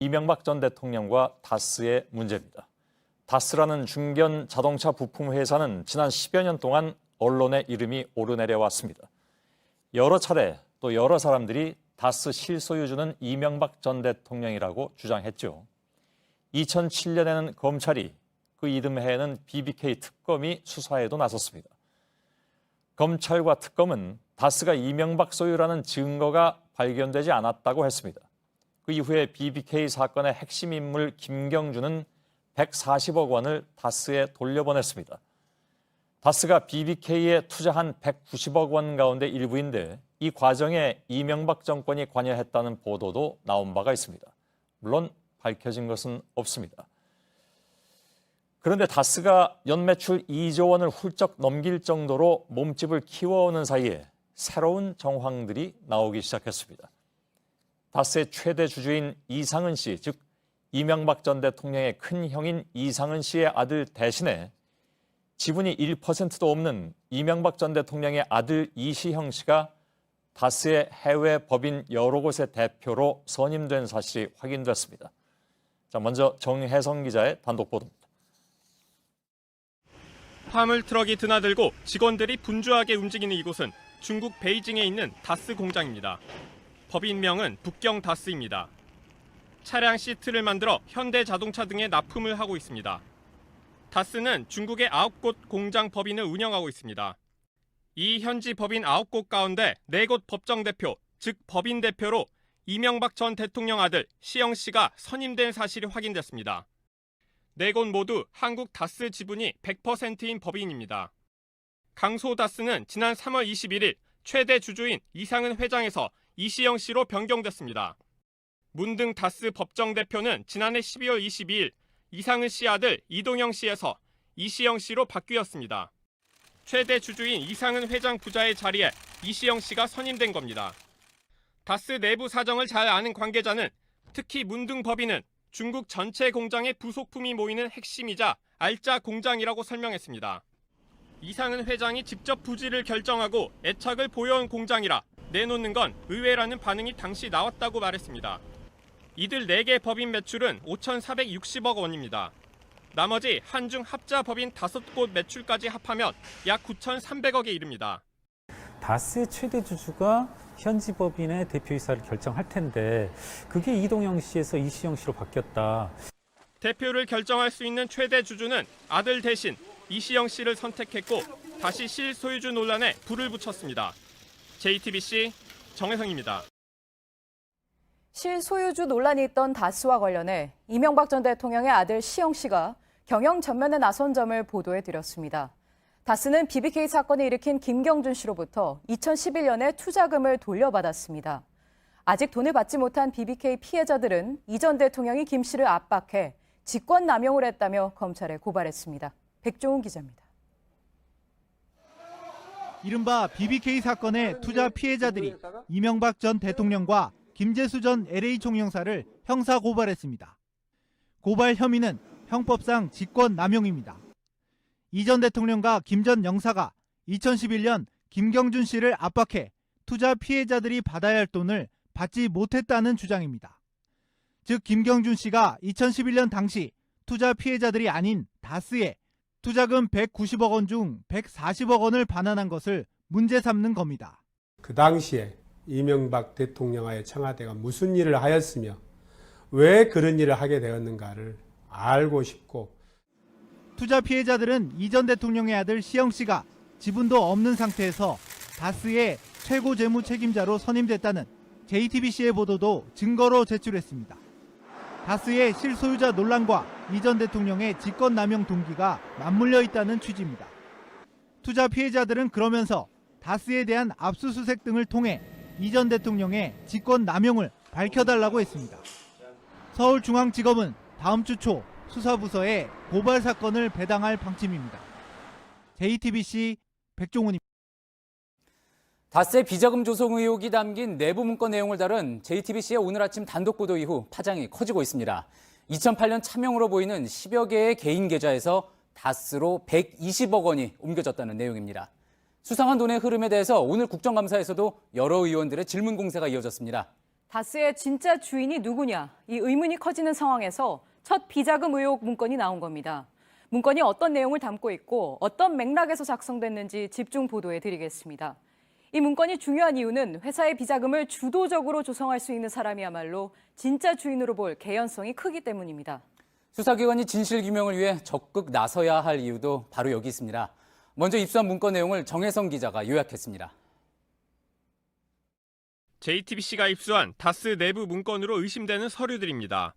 이명박 전 대통령과 다스의 문제입니다. 다스라는 중견 자동차 부품 회사는 지난 10여 년 동안 언론의 이름이 오르내려왔습니다. 여러 차례 또 여러 사람들이 다스 실소유주는 이명박 전 대통령이라고 주장했죠. 2007년에는 검찰이 그 이듬해에는 BBK 특검이 수사에도 나섰습니다. 검찰과 특검은 다스가 이명박 소유라는 증거가 발견되지 않았다고 했습니다. 그 이후에 BBK 사건의 핵심 인물 김경준은 140억 원을 다스에 돌려보냈습니다. 다스가 BBK에 투자한 190억 원 가운데 일부인데 이 과정에 이명박 정권이 관여했다는 보도도 나온 바가 있습니다. 물론 밝혀진 것은 없습니다. 그런데 다스가 연매출 2조 원을 훌쩍 넘길 정도로 몸집을 키워오는 사이에 새로운 정황들이 나오기 시작했습니다. 다스의 최대 주주인 이상은 씨, 즉 이명박 전 대통령의 큰 형인 이상은 씨의 아들 대신에 지분이 1%도 없는 이명박 전 대통령의 아들 이시형 씨가 다스의 해외 법인 여러 곳의 대표로 선임된 사실이 확인됐습니다. 자, 먼저 정혜성 기자의 단독 보도입니다. 화물 트럭이 드나들고 직원들이 분주하게 움직이는 이곳은 중국 베이징에 있는 다스 공장입니다. 법인명은 북경 다스입니다. 차량 시트를 만들어 현대 자동차 등에 납품을 하고 있습니다. 다스는 중국의 9곳 공장 법인을 운영하고 있습니다. 이 현지 법인 9곳 가운데 4곳 법정 대표, 즉 법인 대표로 이명박 전 대통령 아들 시영 씨가 선임된 사실이 확인됐습니다. 4곳 모두 한국 다스 지분이 100%인 법인입니다. 강소 다스는 지난 3월 21일 최대 주주인 이상은 회장에서 이시영 씨로 변경됐습니다. 문등 다스 법정 대표는 지난해 12월 22일 이상은 씨 아들 이동영 씨에서 이시영 씨로 바뀌었습니다. 최대 주주인 이상은 회장 부자의 자리에 이시영 씨가 선임된 겁니다. 다스 내부 사정을 잘 아는 관계자는 특히 문등 법인은 중국 전체 공장의 부속품이 모이는 핵심이자 알짜 공장이라고 설명했습니다. 이상은 회장이 직접 부지를 결정하고 애착을 보여온 공장이라 내놓는 건 의외라는 반응이 당시 나왔다고 말했습니다. 이들 4개 법인 매출은 5,460억 원입니다. 나머지 한중 합자 법인 5곳 매출까지 합하면 약 9,300억에 이릅니다. 다스의 최대 주주가 현지 법인의 대표이사를 결정할 텐데 그게 이동영 씨에서 이시영 씨로 바뀌었다. 대표를 결정할 수 있는 최대 주주는 아들 대신 이시영 씨를 선택했고 다시 실소유주 논란에 불을 붙였습니다. JTBC 정혜성입니다. 실소유주 논란이 있던 다스와 관련해 이명박 전 대통령의 아들 시영 씨가 경영 전면에 나선 점을 보도해드렸습니다. 다스는 BBK 사건을 일으킨 김경준 씨로부터 2011년에 투자금을 돌려받았습니다. 아직 돈을 받지 못한 BBK 피해자들은 이 전 대통령이 김 씨를 압박해 직권남용을 했다며 검찰에 고발했습니다. 백종훈 기자입니다. 이른바 BBK 사건의 투자 피해자들이 이명박 전 대통령과 김재수 전 LA 총영사를 형사 고발했습니다. 고발 혐의는 형법상 직권남용입니다. 이 전 대통령과 김 전 영사가 2011년 김경준 씨를 압박해 투자 피해자들이 받아야 할 돈을 받지 못했다는 주장입니다. 즉 김경준 씨가 2011년 당시 투자 피해자들이 아닌 다스에 투자금 190억 원 중 140억 원을 반환한 것을 문제 삼는 겁니다. 그 당시에 이명박 대통령의 청와대가 무슨 일을 하였으며 왜 그런 일을 하게 되었는가를 알고 싶고, 투자 피해자들은 이 전 대통령의 아들 시영 씨가 지분도 없는 상태에서 다스의 최고 재무 책임자로 선임됐다는 JTBC의 보도도 증거로 제출했습니다. 다스의 실소유자 논란과 이 전 대통령의 직권남용 동기가 맞물려 있다는 취지입니다. 투자 피해자들은 그러면서 다스에 대한 압수수색 등을 통해 이 전 대통령의 직권남용을 밝혀달라고 했습니다. 서울중앙지검은 다음 주 초 수사부서에 고발 사건을 배당할 방침입니다. JTBC 백종훈입니다. 다스의 비자금 조성 의혹이 담긴 내부 문건 내용을 다룬 JTBC의 오늘 아침 단독 보도 이후 파장이 커지고 있습니다. 2008년 차명으로 보이는 10여 개의 개인 계좌에서 다스로 120억 원이 옮겨졌다는 내용입니다. 수상한 돈의 흐름에 대해서 오늘 국정감사에서도 여러 의원들의 질문 공세가 이어졌습니다. 다스의 진짜 주인이 누구냐, 이 의문이 커지는 상황에서 첫 비자금 의혹 문건이 나온 겁니다. 문건이 어떤 내용을 담고 있고 어떤 맥락에서 작성됐는지 집중 보도해 드리겠습니다. 이 문건이 중요한 이유는 회사의 비자금을 주도적으로 조성할 수 있는 사람이야말로 진짜 주인으로 볼 개연성이 크기 때문입니다. 수사기관이 진실규명을 위해 적극 나서야 할 이유도 바로 여기 있습니다. 먼저 입수한 문건 내용을 정혜성 기자가 요약했습니다. JTBC가 입수한 다스 내부 문건으로 의심되는 서류들입니다.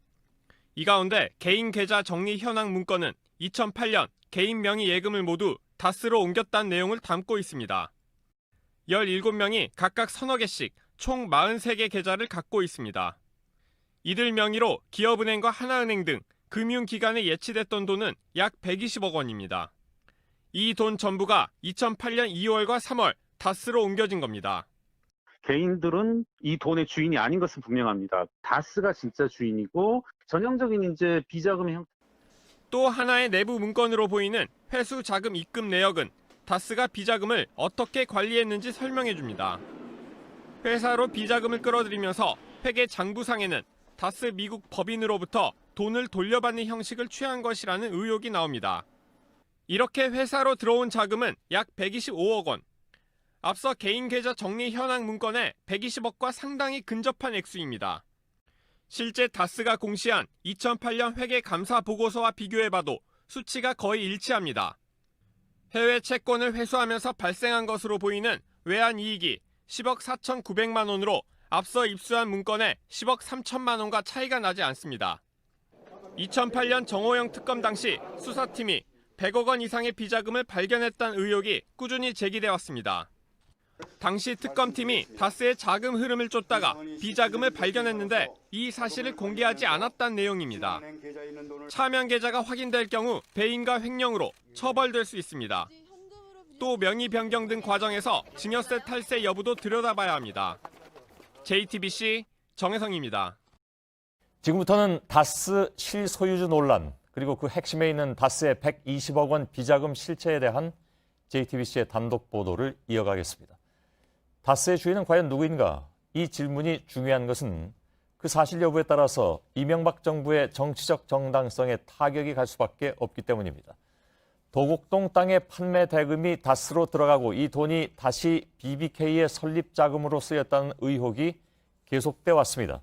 이 가운데 개인 계좌 정리 현황 문건은 2008년 개인 명의 예금을 모두 다스로 옮겼다는 내용을 담고 있습니다. 17명이 각각 서너 개씩 총 43개 계좌를 갖고 있습니다. 이들 명의로 기업은행과 하나은행 등 금융기관에 예치됐던 돈은 약 120억 원입니다. 이 돈 전부가 2008년 2월과 3월 다스로 옮겨진 겁니다. 개인들은 이 돈의 주인이 아닌 것은 분명합니다. 다스가 진짜 주인이고 전형적인 이제 비자금의 형태. 또 하나의 내부 문건으로 보이는 회수 자금 입금 내역은 다스가 비자금을 어떻게 관리했는지 설명해 줍니다. 회사로 비자금을 끌어들이면서 회계 장부상에는 다스 미국 법인으로부터 돈을 돌려받는 형식을 취한 것이라는 의혹이 나옵니다. 이렇게 회사로 들어온 자금은 약 125억 원. 앞서 개인 계좌 정리 현황 문건에 120억과 상당히 근접한 액수입니다. 실제 다스가 공시한 2008년 회계 감사 보고서와 비교해봐도 수치가 거의 일치합니다. 해외 채권을 회수하면서 발생한 것으로 보이는 외환 이익이 10억 4,900만 원으로 앞서 입수한 문건에 10억 3천만 원과 차이가 나지 않습니다. 2008년 정호영 특검 당시 수사팀이 100억 원 이상의 비자금을 발견했다는 의혹이 꾸준히 제기돼 왔습니다. 당시 특검팀이 다스의 자금 흐름을 쫓다가 비자금을 발견했는데 이 사실을 공개하지 않았다는 내용입니다. 차명 계좌가 확인될 경우 배임과 횡령으로 처벌될 수 있습니다. 또 명의 변경 등 과정에서 증여세 탈세 여부도 들여다봐야 합니다. JTBC 정혜성입니다. 지금부터는 다스 실소유주 논란, 그리고 그 핵심에 있는 다스의 120억 원 비자금 실체에 대한 JTBC의 단독 보도를 이어가겠습니다. 다스의 주인은 과연 누구인가? 이 질문이 중요한 것은 그 사실 여부에 따라서 이명박 정부의 정치적 정당성에 타격이 갈 수밖에 없기 때문입니다. 도곡동 땅의 판매 대금이 다스로 들어가고 이 돈이 다시 BBK의 설립 자금으로 쓰였다는 의혹이 계속돼 왔습니다.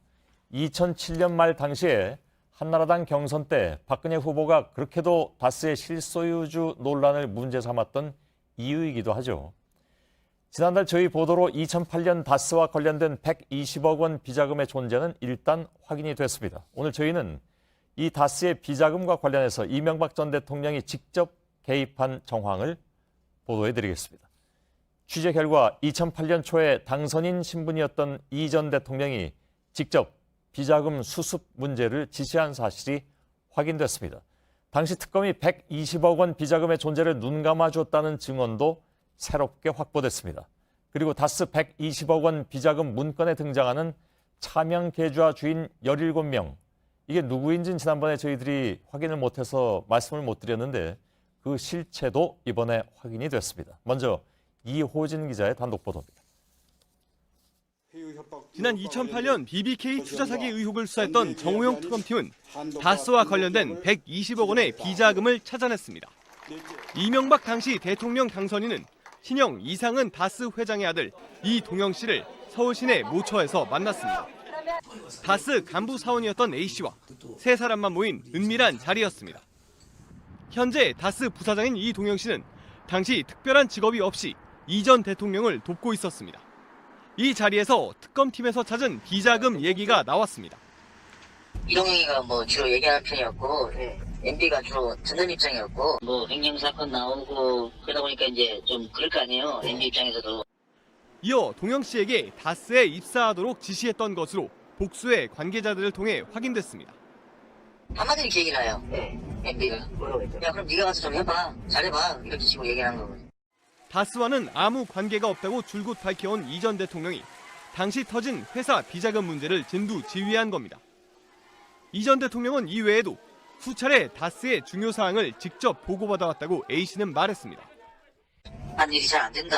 2007년 말 당시에 한나라당 경선 때 박근혜 후보가 그렇게도 다스의 실소유주 논란을 문제 삼았던 이유이기도 하죠. 지난달 저희 보도로 2008년 다스와 관련된 120억 원 비자금의 존재는 일단 확인이 됐습니다. 오늘 저희는 이 다스의 비자금과 관련해서 이명박 전 대통령이 직접 개입한 정황을 보도해드리겠습니다. 취재 결과 2008년 초에 당선인 신분이었던 이 전 대통령이 직접 비자금 수습 문제를 지시한 사실이 확인됐습니다. 당시 특검이 120억 원 비자금의 존재를 눈감아줬다는 증언도 새롭게 확보됐습니다. 그리고 다스 120억 원 비자금 문건에 등장하는 차명 계좌 주인 17명. 이게 누구인지는 지난번에 저희들이 확인을 못해서 말씀을 못 드렸는데 그 실체도 이번에 확인이 됐습니다. 먼저 이호진 기자의 단독 보도입니다. 지난 2008년 BBK 투자 사기 의혹을 수사했던 정호영 특검팀은 다스와 관련된 120억 원의 비자금을 찾아냈습니다. 이명박 당시 대통령 당선인은 신형 이상은 다스 회장의 아들 이동영 씨를 서울 시내 모처에서 만났습니다. 다스 간부 사원이었던 A씨와 세 사람만 모인 은밀한 자리였습니다. 현재 다스 부사장인 이동영 씨는 당시 특별한 직업이 없이 이 전 대통령을 돕고 있었습니다. 이 자리에서 특검팀에서 찾은 비자금 얘기가 나왔습니다. 이동영이가 주로 얘기하는 편이었고, MB가 주로 듣는 입장이었고, 횡령 사건 나오고 그러다 보니까 이제 좀 그럴 거 아니에요, MB 입장에서도. 이어 동영 씨에게 다스에 입사하도록 지시했던 것으로 복수의 관계자들을 통해 확인됐습니다. 한마디로 이렇게 얘기를 해요. MB가. 야, 그럼 네가 가서 좀 해봐. 잘해봐. 이렇게 식으로 얘기를 한 거거든요. 다스와는 아무 관계가 없다고 줄곧 밝혀온 이 전 대통령이 당시 터진 회사 비자금 문제를 진두지휘한 겁니다. 이 전 대통령은 이외에도 수차례 다스의 중요 사항을 직접 보고받아왔다고 A씨는 말했습니다. 한 일이 잘 안 된다.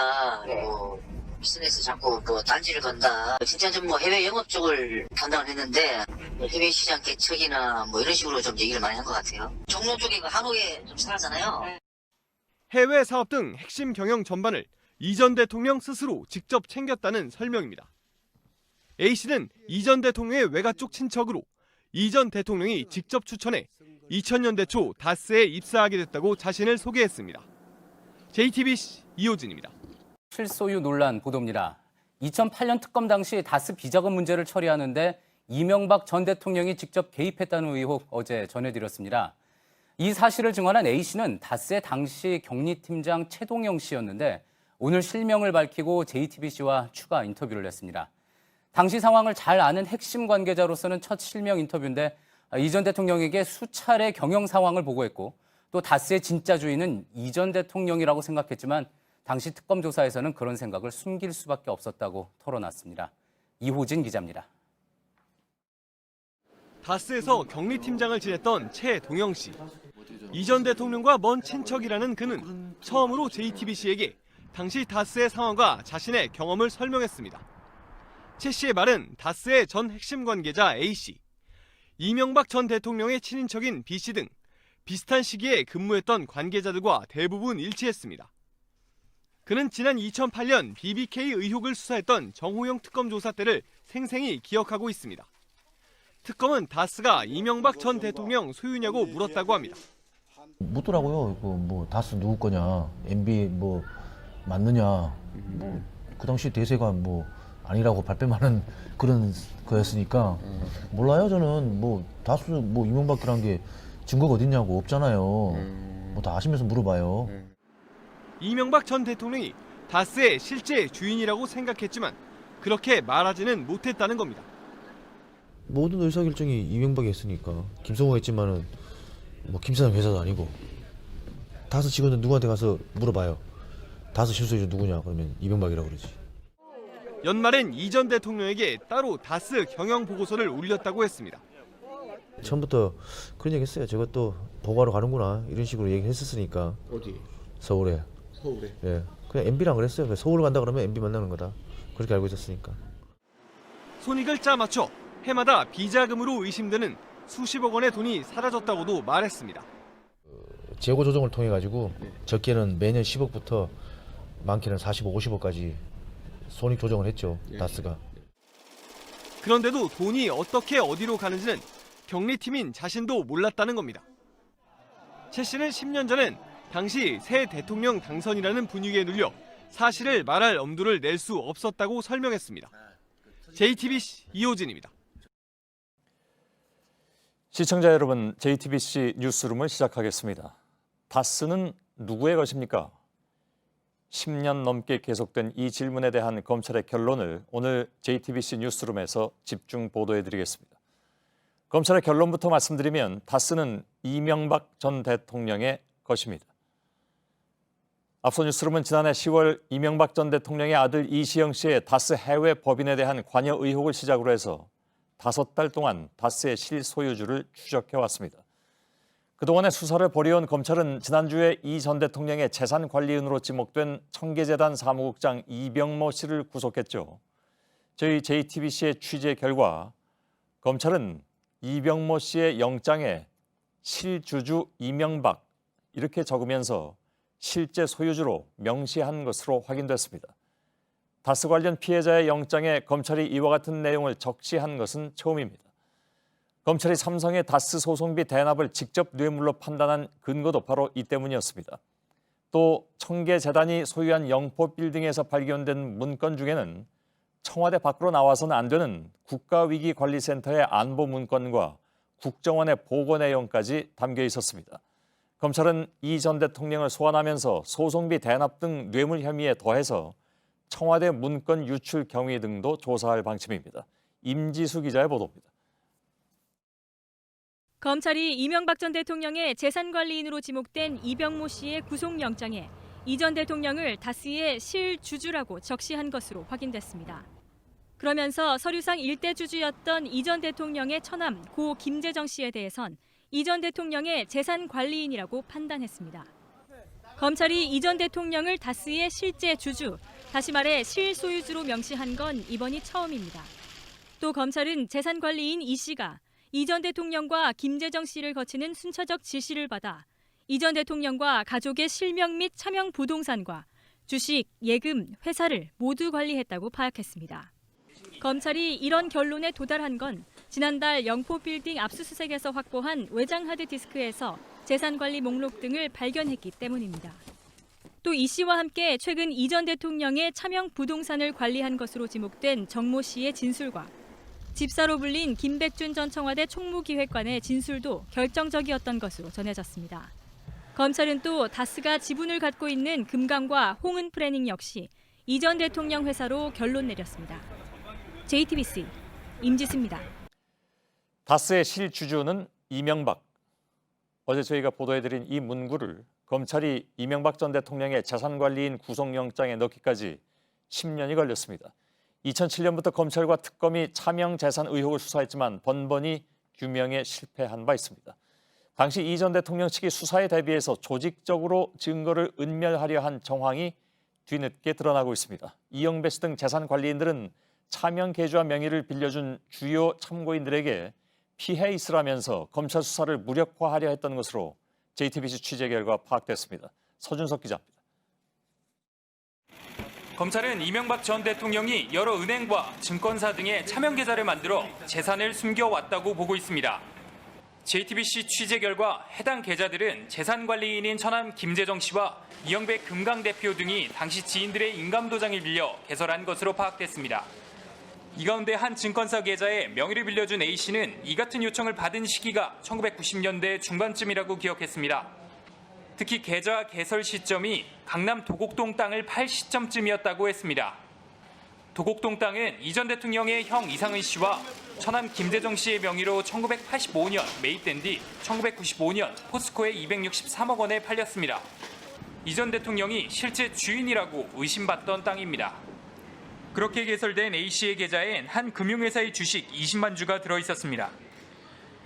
비즈니스 자꾸 뭐 딴지를 건다. 진짜 좀 뭐 해외 영업 쪽을 담당을 했는데 뭐 해외 시장 개척이나 뭐 이런 식으로 좀 얘기를 많이 한 것 같아요. 종로 쪽에 그 한옥에 좀 살았잖아요. 해외 사업 등 핵심 경영 전반을 이 전 대통령 스스로 직접 챙겼다는 설명입니다. A씨는 이 전 대통령의 외가 쪽 친척으로 이 전 대통령이 직접 추천해 2000년대 초 다스에 입사하게 됐다고 자신을 소개했습니다. JTBC 이호진입니다. 실소유 논란 보도입니다. 2008년 특검 당시 다스 비자금 문제를 처리하는데 이명박 전 대통령이 직접 개입했다는 의혹 어제 전해드렸습니다. 이 사실을 증언한 A씨는 다스의 당시 경리팀장 최동영 씨였는데 오늘 실명을 밝히고 JTBC와 추가 인터뷰를 했습니다. 당시 상황을 잘 아는 핵심 관계자로서는 첫 실명 인터뷰인데 이 전 대통령에게 수차례 경영 상황을 보고했고 또 다스의 진짜 주인은 이 전 대통령이라고 생각했지만 당시 특검 조사에서는 그런 생각을 숨길 수밖에 없었다고 털어놨습니다. 이호진 기자입니다. 다스에서 경리팀장을 지냈던 최동영 씨. 이 전 대통령과 먼 친척이라는 그는 처음으로 JTBC에게 당시 다스의 상황과 자신의 경험을 설명했습니다. 최 씨의 말은 다스의 전 핵심 관계자 A씨, 이명박 전 대통령의 친인척인 B씨 등 비슷한 시기에 근무했던 관계자들과 대부분 일치했습니다. 그는 지난 2008년 BBK 의혹을 수사했던 정호영 특검 조사 때를 생생히 기억하고 있습니다. 특검은 다스가 이명박 전 대통령 소유냐고 물었다고 합니다. 묻더라고요. 뭐 다스 누구 거냐, MB 뭐 맞느냐, 뭐 그 당시 대세가 뭐 아니라고 발뺌하는 그런 거였으니까 몰라요. 저는 뭐 다스 뭐 이명박이란 게 증거가 어딨냐고 없잖아요. 뭐 다 아시면서 물어봐요. 이명박 전 대통령이 다스의 실제 주인이라고 생각했지만 그렇게 말하지는 못했다는 겁니다. 모든 의사결정이 이명박이 했으니까 김성호가 했지만은 뭐 김사장 회사도 아니고 다스 직원들 누구한테 가서 물어봐요. 다스 실소유주 누구냐 그러면 이명박이라고 그러지. 연말엔 이 전 대통령에게 따로 다스 경영 보고서를 올렸다고 했습니다. 처음부터 그런 얘기 했어요. 저것도 보고하러 가는구나 이런 식으로 얘기했었으니까. 어디? 서울에. 서울에. 예, 그냥 MB랑 그랬어요. 서울 간다 그러면 MB 만나는 거다. 그렇게 알고 있었으니까. 손익을 짜맞춰 해마다 비자금으로 의심되는 수십억 원의 돈이 사라졌다고도 말했습니다. 재고 조정을 통해 가지고 적게는 매년 10억부터 많게는 40억, 50억까지 손익 조정을 했죠. 다스가. 그런데도 돈이 어떻게 어디로 가는지는 경리팀인 자신도 몰랐다는 겁니다. 최 씨는 10년 전엔 당시 새 대통령 당선이라는 분위기에 눌려 사실을 말할 엄두를 낼 수 없었다고 설명했습니다. JTBC 이호진입니다. 시청자 여러분, JTBC 뉴스룸을 시작하겠습니다. 다스는 누구의 것입니까? 10년 넘게 계속된 이 질문에 대한 검찰의 결론을 오늘 JTBC 뉴스룸에서 집중 보도해드리겠습니다. 검찰의 결론부터 말씀드리면 다스는 이명박 전 대통령의 것입니다. 앞서 뉴스룸은 지난해 10월 이명박 전 대통령의 아들 이시영 씨의 다스 해외 법인에 대한 관여 의혹을 시작으로 해서 5달 동안 다스의 실소유주를 추적해왔습니다. 그동안의 수사를 벌여온 검찰은 지난주에 이 전 대통령의 재산관리인으로 지목된 청계재단 사무국장 이병모 씨를 구속했죠. 저희 JTBC의 취재 결과 검찰은 이병모 씨의 영장에 실주주 이명박 이렇게 적으면서 실제 소유주로 명시한 것으로 확인됐습니다. 다스 관련 피해자의 영장에 검찰이 이와 같은 내용을 적시한 것은 처음입니다. 검찰이 삼성의 다스 소송비 대납을 직접 뇌물로 판단한 근거도 바로 이 때문이었습니다. 또 청계재단이 소유한 영포빌딩에서 발견된 문건 중에는 청와대 밖으로 나와서는 안 되는 국가위기관리센터의 안보 문건과 국정원의 보고 내용까지 담겨 있었습니다. 검찰은 이 전 대통령을 소환하면서 소송비 대납 등 뇌물 혐의에 더해서 청와대 문건 유출 경위 등도 조사할 방침입니다. 임지수 기자의 보도입니다. 검찰이 이명박 전 대통령의 재산관리인으로 지목된 이병모 씨의 구속영장에 이 전 대통령을 다스의 실주주라고 적시한 것으로 확인됐습니다. 그러면서 서류상 일대 주주였던 이 전 대통령의 처남 고 김재정 씨에 대해선 이 전 대통령의 재산관리인이라고 판단했습니다. 검찰이 이 전 대통령을 다스의 실제 주주, 다시 말해 실소유주로 명시한 건 이번이 처음입니다. 또 검찰은 재산관리인 이 씨가 이 전 대통령과 김재정 씨를 거치는 순차적 지시를 받아 이 전 대통령과 가족의 실명 및 차명 부동산과 주식, 예금, 회사를 모두 관리했다고 파악했습니다. 검찰이 이런 결론에 도달한 건 지난달 영포빌딩 압수수색에서 확보한 외장 하드디스크에서 재산관리 목록 등을 발견했기 때문입니다. 또 이 씨와 함께 최근 이 전 대통령의 차명 부동산을 관리한 것으로 지목된 정모 씨의 진술과 집사로 불린 김백준 전 청와대 총무기획관의 진술도 결정적이었던 것으로 전해졌습니다. 검찰은 또 다스가 지분을 갖고 있는 금강과 홍은 프래닝 역시 이 전 대통령 회사로 결론 내렸습니다. JTBC 임지수입니다. 다스의 실주주는 이명박. 어제 저희가 보도해드린 이 문구를 검찰이 이명박 전 대통령의 재산관리인 구속영장에 넣기까지 10년이 걸렸습니다. 2007년부터 검찰과 특검이 차명 재산 의혹을 수사했지만 번번이 규명에 실패한 바 있습니다. 당시 이 전 대통령 측이 수사에 대비해서 조직적으로 증거를 은멸하려 한 정황이 뒤늦게 드러나고 있습니다. 이영배 씨 등 재산관리인들은 차명 계좌 명의를 빌려준 주요 참고인들에게 피해 있으라면서 검찰 수사를 무력화하려 했던 것으로 JTBC 취재 결과 파악됐습니다. 서준석 기자입니다. 검찰은 이명박 전 대통령이 여러 은행과 증권사 등의 차명 계좌를 만들어 재산을 숨겨왔다고 보고 있습니다. JTBC 취재 결과 해당 계좌들은 재산관리인인 처남 김재정 씨와 이영배 금강 대표 등이 당시 지인들의 인감도장을 빌려 개설한 것으로 파악됐습니다. 이 가운데 한 증권사 계좌에 명의를 빌려준 A씨는 이 같은 요청을 받은 시기가 1990년대 중반쯤이라고 기억했습니다. 특히 계좌 개설 시점이 강남 도곡동 땅을 팔 시점쯤이었다고 했습니다. 도곡동 땅은 이 전 대통령의 형 이상은 씨와 처남 김재정 씨의 명의로 1985년 매입된 뒤 1995년 포스코에 263억 원에 팔렸습니다. 이 전 대통령이 실제 주인이라고 의심받던 땅입니다. 그렇게 개설된 A씨의 계좌엔 한 금융회사의 주식 20만 주가 들어있었습니다.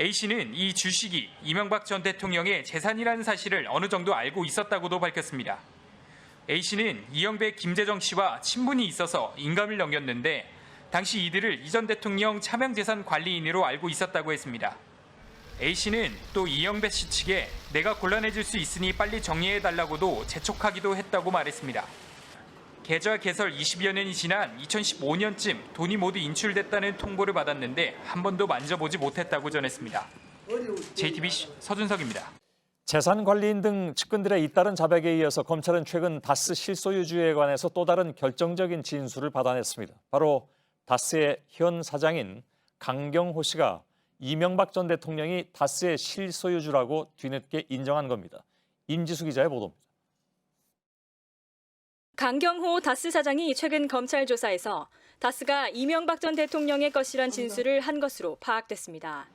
A씨는 이 주식이 이명박 전 대통령의 재산이라는 사실을 어느 정도 알고 있었다고도 밝혔습니다. A씨는 이영배 김재정 씨와 친분이 있어서 인감을 넘겼는데 당시 이들을 이 전 대통령 차명재산 관리인으로 알고 있었다고 했습니다. A씨는 또 이영배 씨 측에 내가 곤란해질 수 있으니 빨리 정리해달라고도 재촉하기도 했다고 말했습니다. 계좌 개설 20여 년이 지난 2015년쯤 돈이 모두 인출됐다는 통보를 받았는데 한 번도 만져보지 못했다고 전했습니다. JTBC 서준석입니다. 재산관리인 등 측근들의 잇따른 자백에 이어서 검찰은 최근 다스 실소유주에 관해서 또 다른 결정적인 진술을 받아냈습니다. 바로 다스의 현 사장인 강경호 씨가 이명박 전 대통령이 다스의 실소유주라고 뒤늦게 인정한 겁니다. 임지수 기자의 보도입니다. 강경호 다스 사장이 최근 검찰 조사에서 다스가 이명박 전 대통령의 것이란 진술을 한 것으로 파악됐습니다.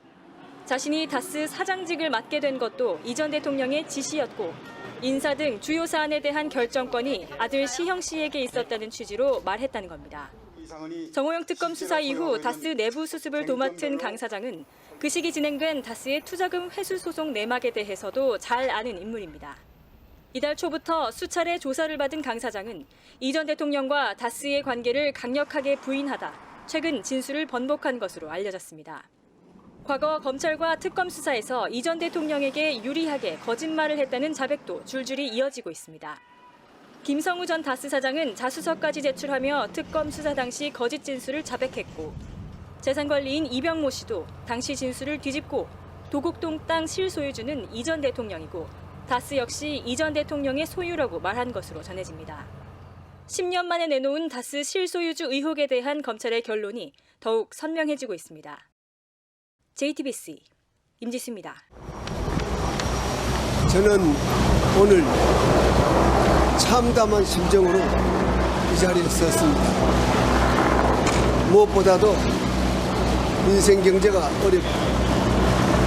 자신이 다스 사장직을 맡게 된 것도 이 전 대통령의 지시였고 인사 등 주요 사안에 대한 결정권이 아들 시형 씨에게 있었다는 취지로 말했다는 겁니다. 정호영 특검 수사 이후 다스 내부 수습을 도맡은 강 사장은 그 시기 진행된 다스의 투자금 회수 소송 내막에 대해서도 잘 아는 인물입니다. 이달 초부터 수차례 조사를 받은 강 사장은 이 전 대통령과 다스의 관계를 강력하게 부인하다 최근 진술을 번복한 것으로 알려졌습니다. 과거 검찰과 특검 수사에서 이 전 대통령에게 유리하게 거짓말을 했다는 자백도 줄줄이 이어지고 있습니다. 김성우 전 다스 사장은 자수서까지 제출하며 특검 수사 당시 거짓 진술을 자백했고 재산관리인 이병모 씨도 당시 진술을 뒤집고 도곡동 땅 실소유주는 이 전 대통령이고 다스 역시 이 전 대통령의 소유라고 말한 것으로 전해집니다. 10년 만에 내놓은 다스 실소유주 의혹에 대한 검찰의 결론이 더욱 선명해지고 있습니다. JTBC 임지수입니다. 저는 오늘 참담한 심정으로 이 자리에 섰습니다. 무엇보다도 인생 경제가 어렵고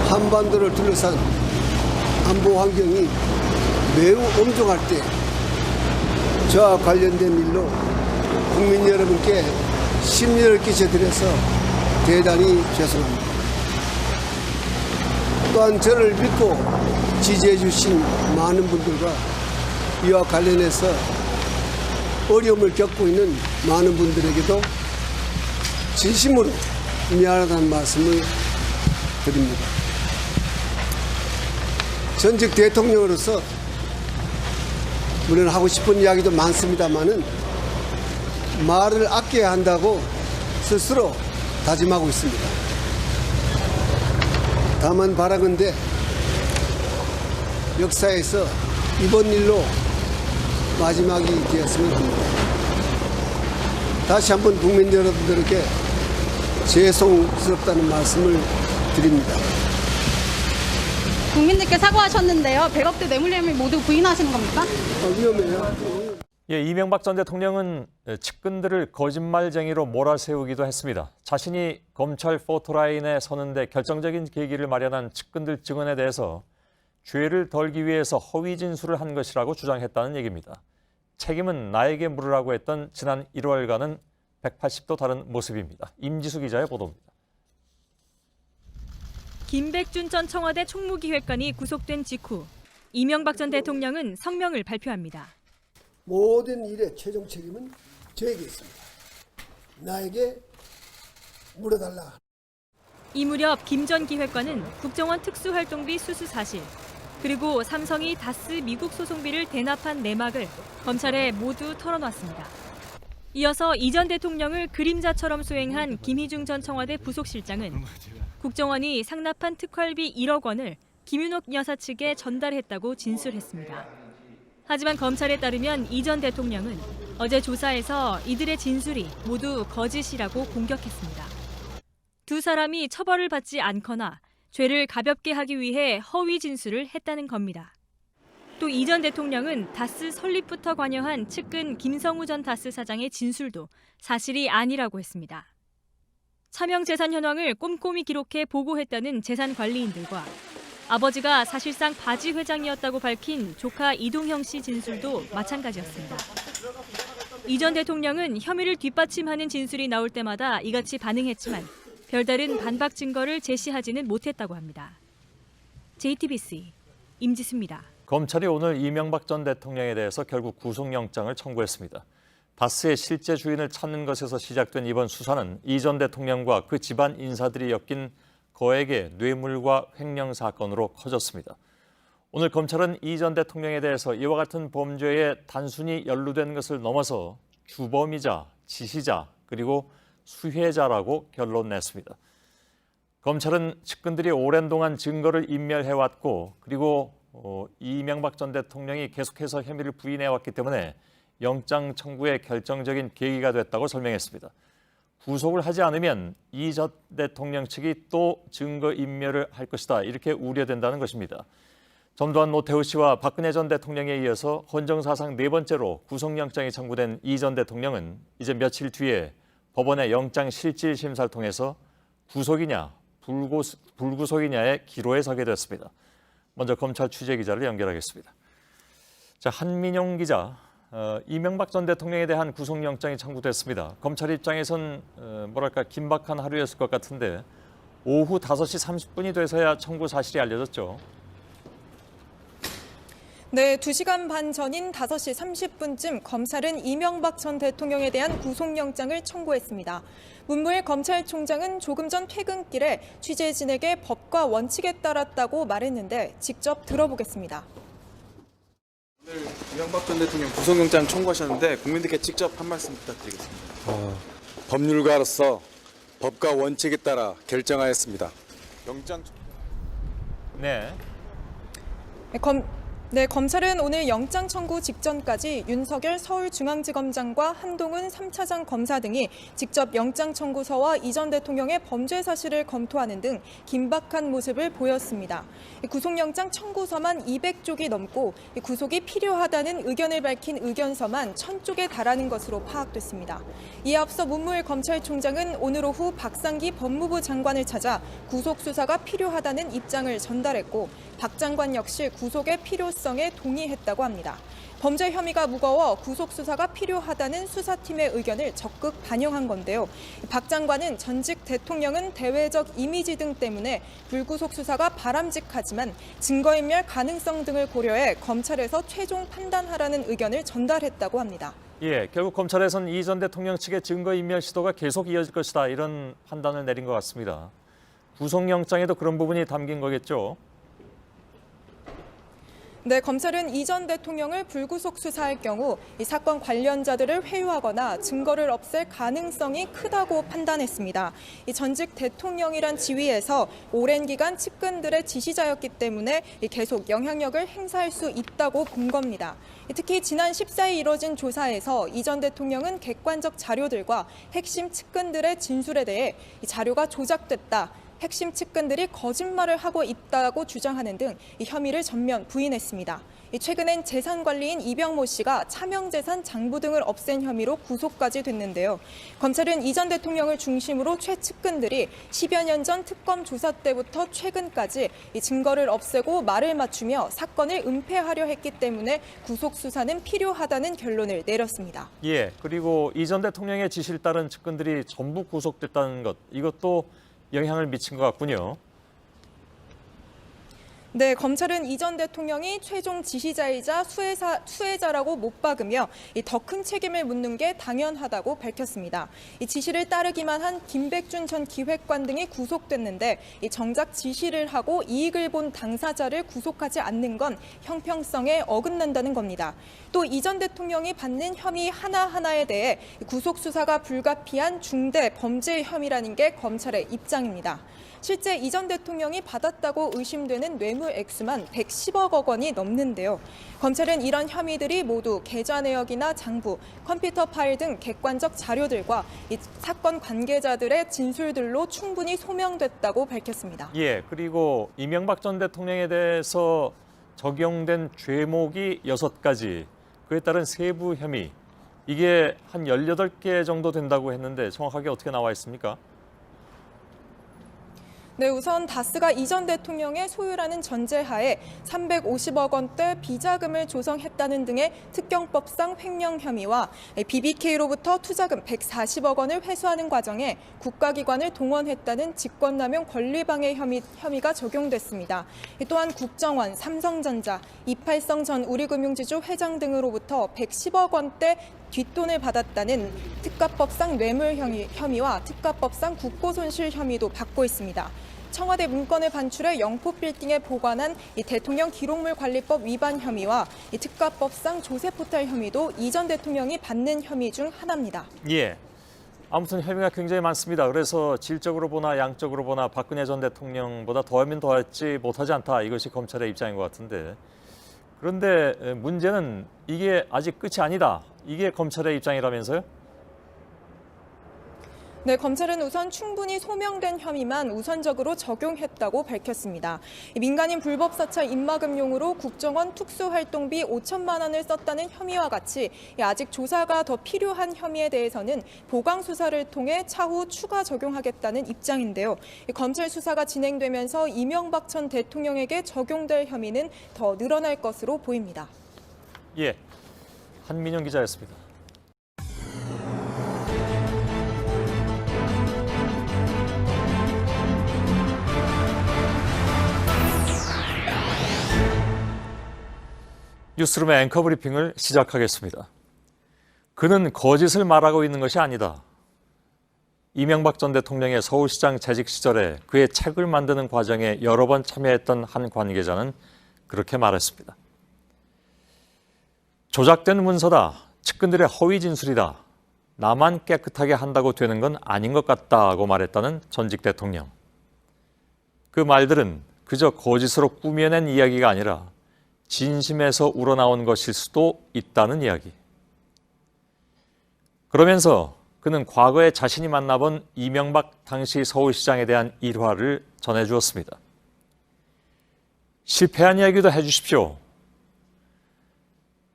한반도를 둘러싼 안보 환경이 매우 엄중할 때 저와 관련된 일로 국민 여러분께 심려를 끼쳐드려서 대단히 죄송합니다. 또한 저를 믿고 지지해 주신 많은 분들과 이와 관련해서 어려움을 겪고 있는 많은 분들에게도 진심으로 미안하다는 말씀을 드립니다. 전직 대통령으로서 물론 하고 싶은 이야기도 많습니다만은 말을 아껴야 한다고 스스로 다짐하고 있습니다. 다만 바라건대 역사에서 이번 일로 마지막이 되었으면 합니다. 다시 한번 국민 여러분들에게 죄송스럽다는 말씀을 드립니다. 국민들께 사과하셨는데요. 백억대 뇌물 혐의 모두 부인하시는 겁니까? 위험해요. 예, 이명박 전 대통령은 측근들을 거짓말쟁이로 몰아세우기도 했습니다. 자신이 검찰 포토라인에 서는데 결정적인 계기를 마련한 측근들 증언에 대해서 죄를 덜기 위해서 허위 진술을 한 것이라고 주장했다는 얘기입니다. 책임은 나에게 물으라고 했던 지난 1월과는 180도 다른 모습입니다. 임지수 기자의 보도입니다. 김백준 전 청와대 총무기획관이 구속된 직후 이명박 전 대통령은 성명을 발표합니다. 모든 일의 최종 책임은 저에게 있습니다. 나에게 물어달라. 이 무렵 김 전 기획관은 국정원 특수활동비 수수 사실, 그리고 삼성이 다스 미국 소송비를 대납한 내막을 검찰에 모두 털어놨습니다. 이어서 이 전 대통령을 그림자처럼 수행한 김희중 전 청와대 부속실장은 국정원이 상납한 특활비 1억 원을 김윤옥 여사 측에 전달했다고 진술했습니다. 하지만 검찰에 따르면 이 전 대통령은 어제 조사에서 이들의 진술이 모두 거짓이라고 공격했습니다. 두 사람이 처벌을 받지 않거나 죄를 가볍게 하기 위해 허위 진술을 했다는 겁니다. 또 이 전 대통령은 다스 설립부터 관여한 측근 김성우 전 다스 사장의 진술도 사실이 아니라고 했습니다. 차명 재산 현황을 꼼꼼히 기록해 보고했다는 재산 관리인들과 아버지가 사실상 바지 회장이었다고 밝힌 조카 이동형 씨 진술도 마찬가지였습니다. 이 전 대통령은 혐의를 뒷받침하는 진술이 나올 때마다 이같이 반응했지만 별다른 반박 증거를 제시하지는 못했다고 합니다. JTBC 임지수입니다. 검찰이 오늘 이명박 전 대통령에 대해서 결국 구속영장을 청구했습니다. 다스의 실제 주인을 찾는 것에서 시작된 이번 수사는 이 전 대통령과 그 집안 인사들이 엮인 거액의 뇌물과 횡령 사건으로 커졌습니다. 오늘 검찰은 이 전 대통령에 대해서 이와 같은 범죄에 단순히 연루된 것을 넘어서 주범이자 지시자 그리고 수혜자라고 결론 냈습니다. 검찰은 측근들이 오랜 동안 증거를 인멸해왔고 그리고 이명박 전 대통령이 계속해서 혐의를 부인해왔기 때문에 영장 청구의 결정적인 계기가 됐다고 설명했습니다. 구속을 하지 않으면 이 전 대통령 측이 또 증거 인멸을 할 것이다 이렇게 우려된다는 것입니다. 전두환 노태우 씨와 박근혜 전 대통령에 이어서 헌정사상 네 번째로 구속영장이 청구된 이 전 대통령은 이제 며칠 뒤에 법원의 영장 실질 심사를 통해서 구속이냐 불구속이냐의 기로에 서게 됐습니다. 먼저 검찰 취재 기자를 연결하겠습니다. 자, 한민용 기자, 이명박 전 대통령에 대한 구속영장이 청구됐습니다. 검찰 입장에선 뭐랄까 긴박한 하루였을 것 같은데 오후 5시 30분이 돼서야 청구 사실이 알려졌죠. 네, 2시간 반 전인 5시 30분쯤 검찰은 이명박 전 대통령에 대한 구속영장을 청구했습니다. 문무일 검찰총장은 조금 전 퇴근길에 취재진에게 법과 원칙에 따랐다고 말했는데 직접 들어보겠습니다. 오늘 이명박 전 대통령 구속영장 청구하셨는데 국민들께 직접 한 말씀 부탁드리겠습니다. 법률가로서 법과 원칙에 따라 결정하였습니다. 영장 검찰은 오늘 영장 청구 직전까지 윤석열 서울중앙지검장과 한동훈 3차장 검사 등이 직접 영장 청구서와 이 전 대통령의 범죄 사실을 검토하는 등 긴박한 모습을 보였습니다. 구속영장 청구서만 200쪽이 넘고 구속이 필요하다는 의견을 밝힌 의견서만 1000쪽에 달하는 것으로 파악됐습니다. 이에 앞서 문무일 검찰총장은 오늘 오후 박상기 법무부 장관을 찾아 구속 수사가 필요하다는 입장을 전달했고 박 장관 역시 구속의 필요성에 동의했다고 합니다. 범죄 혐의가 무거워 구속 수사가 필요하다는 수사팀의 의견을 적극 반영한 건데요. 박 장관은 전직 대통령은 대외적 이미지 등 때문에 불구속 수사가 바람직하지만 증거인멸 가능성 등을 고려해 검찰에서 최종 판단하라는 의견을 전달했다고 합니다. 예, 결국 검찰에서는 이 전 대통령 측의 증거인멸 시도가 계속 이어질 것이다 이런 판단을 내린 것 같습니다. 구속영장에도 그런 부분이 담긴 거겠죠? 네, 검찰은 이 전 대통령을 불구속 수사할 경우 이 사건 관련자들을 회유하거나 증거를 없앨 가능성이 크다고 판단했습니다. 이 전직 대통령이란 지위에서 오랜 기간 측근들의 지시자였기 때문에 계속 영향력을 행사할 수 있다고 본 겁니다. 특히 지난 14일 이뤄진 조사에서 이 전 대통령은 객관적 자료들과 핵심 측근들의 진술에 대해 이 자료가 조작됐다, 핵심 측근들이 거짓말을 하고 있다고 주장하는 등 이 혐의를 전면 부인했습니다. 최근엔 재산관리인 이병모 씨가 차명재산 장부 등을 없앤 혐의로 구속까지 됐는데요. 검찰은 이 전 대통령을 중심으로 최측근들이 10여 년 전 특검 조사 때부터 최근까지 이 증거를 없애고 말을 맞추며 사건을 은폐하려 했기 때문에 구속 수사는 필요하다는 결론을 내렸습니다. 예, 그리고 이 전 대통령의 지시를 따른 측근들이 전부 구속됐다는 것, 이것도 영향을 미친 것 같군요. 네, 검찰은 이 전 대통령이 최종 지시자이자 수혜자라고 못 박으며 더 큰 책임을 묻는 게 당연하다고 밝혔습니다. 이 지시를 따르기만 한 김백준 전 기획관 등이 구속됐는데 정작 지시를 하고 이익을 본 당사자를 구속하지 않는 건 형평성에 어긋난다는 겁니다. 또 이 전 대통령이 받는 혐의 하나하나에 대해 구속 수사가 불가피한 중대 범죄 혐의라는 게 검찰의 입장입니다. 실제 이 전 대통령이 받았다고 의심되는 뇌물 액수만 110억 원이 넘는데요. 검찰은 이런 혐의들이 모두 계좌 내역이나 장부, 컴퓨터 파일 등 객관적 자료들과 이 사건 관계자들의 진술들로 충분히 소명됐다고 밝혔습니다. 예, 그리고 이명박 전 대통령에 대해서 적용된 죄목이 6가지, 그에 따른 세부 혐의, 이게 한 18개 정도 된다고 했는데 정확하게 어떻게 나와 있습니까? 네, 우선 다스가 이 전 대통령의 소유라는 전제하에 350억 원대 비자금을 조성했다는 등의 특경법상 횡령 혐의와 BBK로부터 투자금 140억 원을 회수하는 과정에 국가기관을 동원했다는 직권남용 권리방해 혐의가 적용됐습니다. 또한 국정원, 삼성전자, 이팔성 전 우리금융지주 회장 등으로부터 110억 원대 뒷돈을 받았다는 특가법상 뇌물 혐의와 특가법상 국고손실 혐의도 받고 있습니다. 청와대 문건을 반출해 영포빌딩에 보관한 이 대통령 기록물 관리법 위반 혐의와 이 특가법상 조세포탈 혐의도 이 전 대통령이 받는 혐의 중 하나입니다. 예, 아무튼 혐의가 굉장히 많습니다. 그래서 질적으로 보나 양적으로 보나 박근혜 전 대통령보다 더하면 더하지 못하지 않다, 이것이 검찰의 입장인 것 같은데, 그런데 문제는 이게 아직 끝이 아니다, 이게 검찰의 입장이라면서요? 네, 검찰은 우선 충분히 소명된 혐의만 우선적으로 적용했다고 밝혔습니다. 민간인 불법 사찰 입막음용으로 국정원 특수활동비 5천만 원을 썼다는 혐의와 같이 아직 조사가 더 필요한 혐의에 대해서는 보강 수사를 통해 차후 추가 적용하겠다는 입장인데요. 검찰 수사가 진행되면서 이명박 전 대통령에게 적용될 혐의는 더 늘어날 것으로 보입니다. 예, 한민영 기자였습니다. 뉴스룸의 앵커 브리핑을 시작하겠습니다. 그는 거짓을 말하고 있는 것이 아니다. 이명박 전 대통령의 서울시장 재직 시절에 그의 책을 만드는 과정에 여러 번 참여했던 한 관계자는 그렇게 말했습니다. 조작된 문서다. 측근들의 허위 진술이다. 나만 깨끗하게 한다고 되는 건 아닌 것 같다고 말했다는 전직 대통령. 그 말들은 그저 거짓으로 꾸며낸 이야기가 아니라 진심에서 우러나온 것일 수도 있다는 이야기. 그러면서 그는 과거에 자신이 만나본 이명박 당시 서울시장에 대한 일화를 전해주었습니다. 실패한 이야기도 해주십시오.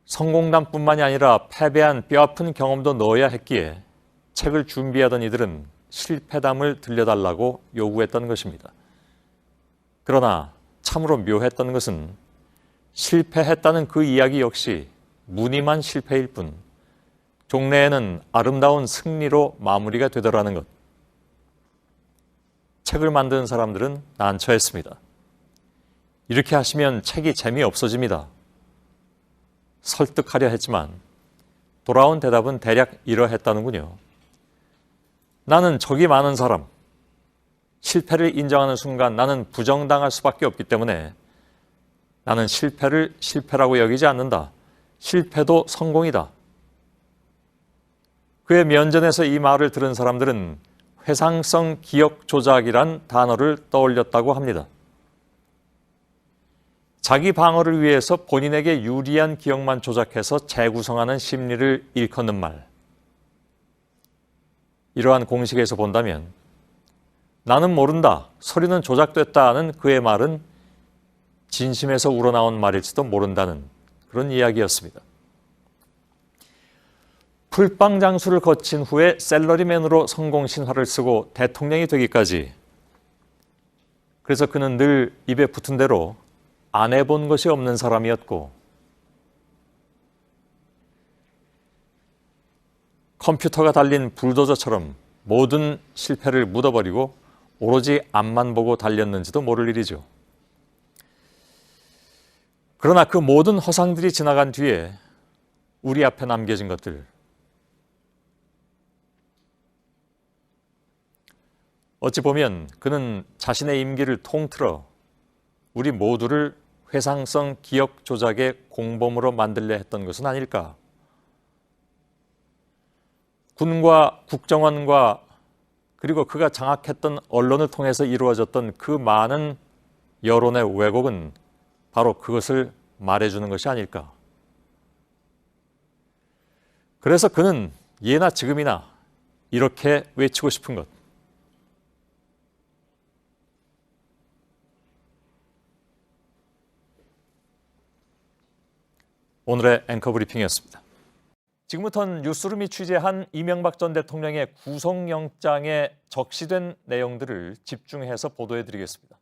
성공담뿐만이 아니라 패배한 뼈아픈 경험도 넣어야 했기에 책을 준비하던 이들은 실패담을 들려달라고 요구했던 것입니다. 그러나 참으로 묘했던 것은 실패했다는 그 이야기 역시 무늬만 실패일 뿐 종래에는 아름다운 승리로 마무리가 되더라는 것. 책을 만드는 사람들은 난처했습니다. 이렇게 하시면 책이 재미없어집니다. 설득하려 했지만 돌아온 대답은 대략 이러했다는군요. 나는 적이 많은 사람, 실패를 인정하는 순간 나는 부정당할 수밖에 없기 때문에 나는 실패를 실패라고 여기지 않는다. 실패도 성공이다. 그의 면전에서 이 말을 들은 사람들은 회상성 기억 조작이란 단어를 떠올렸다고 합니다. 자기 방어를 위해서 본인에게 유리한 기억만 조작해서 재구성하는 심리를 일컫는 말. 이러한 공식에서 본다면 나는 모른다, 소리는 조작됐다는 그의 말은 진심에서 우러나온 말일지도 모른다는 그런 이야기였습니다. 풀빵장수를 거친 후에 샐러리맨으로 성공 신화를 쓰고 대통령이 되기까지, 그래서 그는 늘 입에 붙은 대로 안 해본 것이 없는 사람이었고 컴퓨터가 달린 불도저처럼 모든 실패를 묻어버리고 오로지 앞만 보고 달렸는지도 모를 일이죠. 그러나 그 모든 허상들이 지나간 뒤에 우리 앞에 남겨진 것들, 어찌 보면 그는 자신의 임기를 통틀어 우리 모두를 회상성 기억 조작의 공범으로 만들려 했던 것은 아닐까. 군과 국정원과 그리고 그가 장악했던 언론을 통해서 이루어졌던 그 많은 여론의 왜곡은 바로 그것을 말해주는 것이 아닐까. 그래서 그는 예나 지금이나 이렇게 외치고 싶은 것. 오늘의 앵커 브리핑이었습니다. 지금부터는 뉴스룸이 취재한 이명박 전 대통령의 구속영장에 적시된 내용들을 집중해서 보도해드리겠습니다.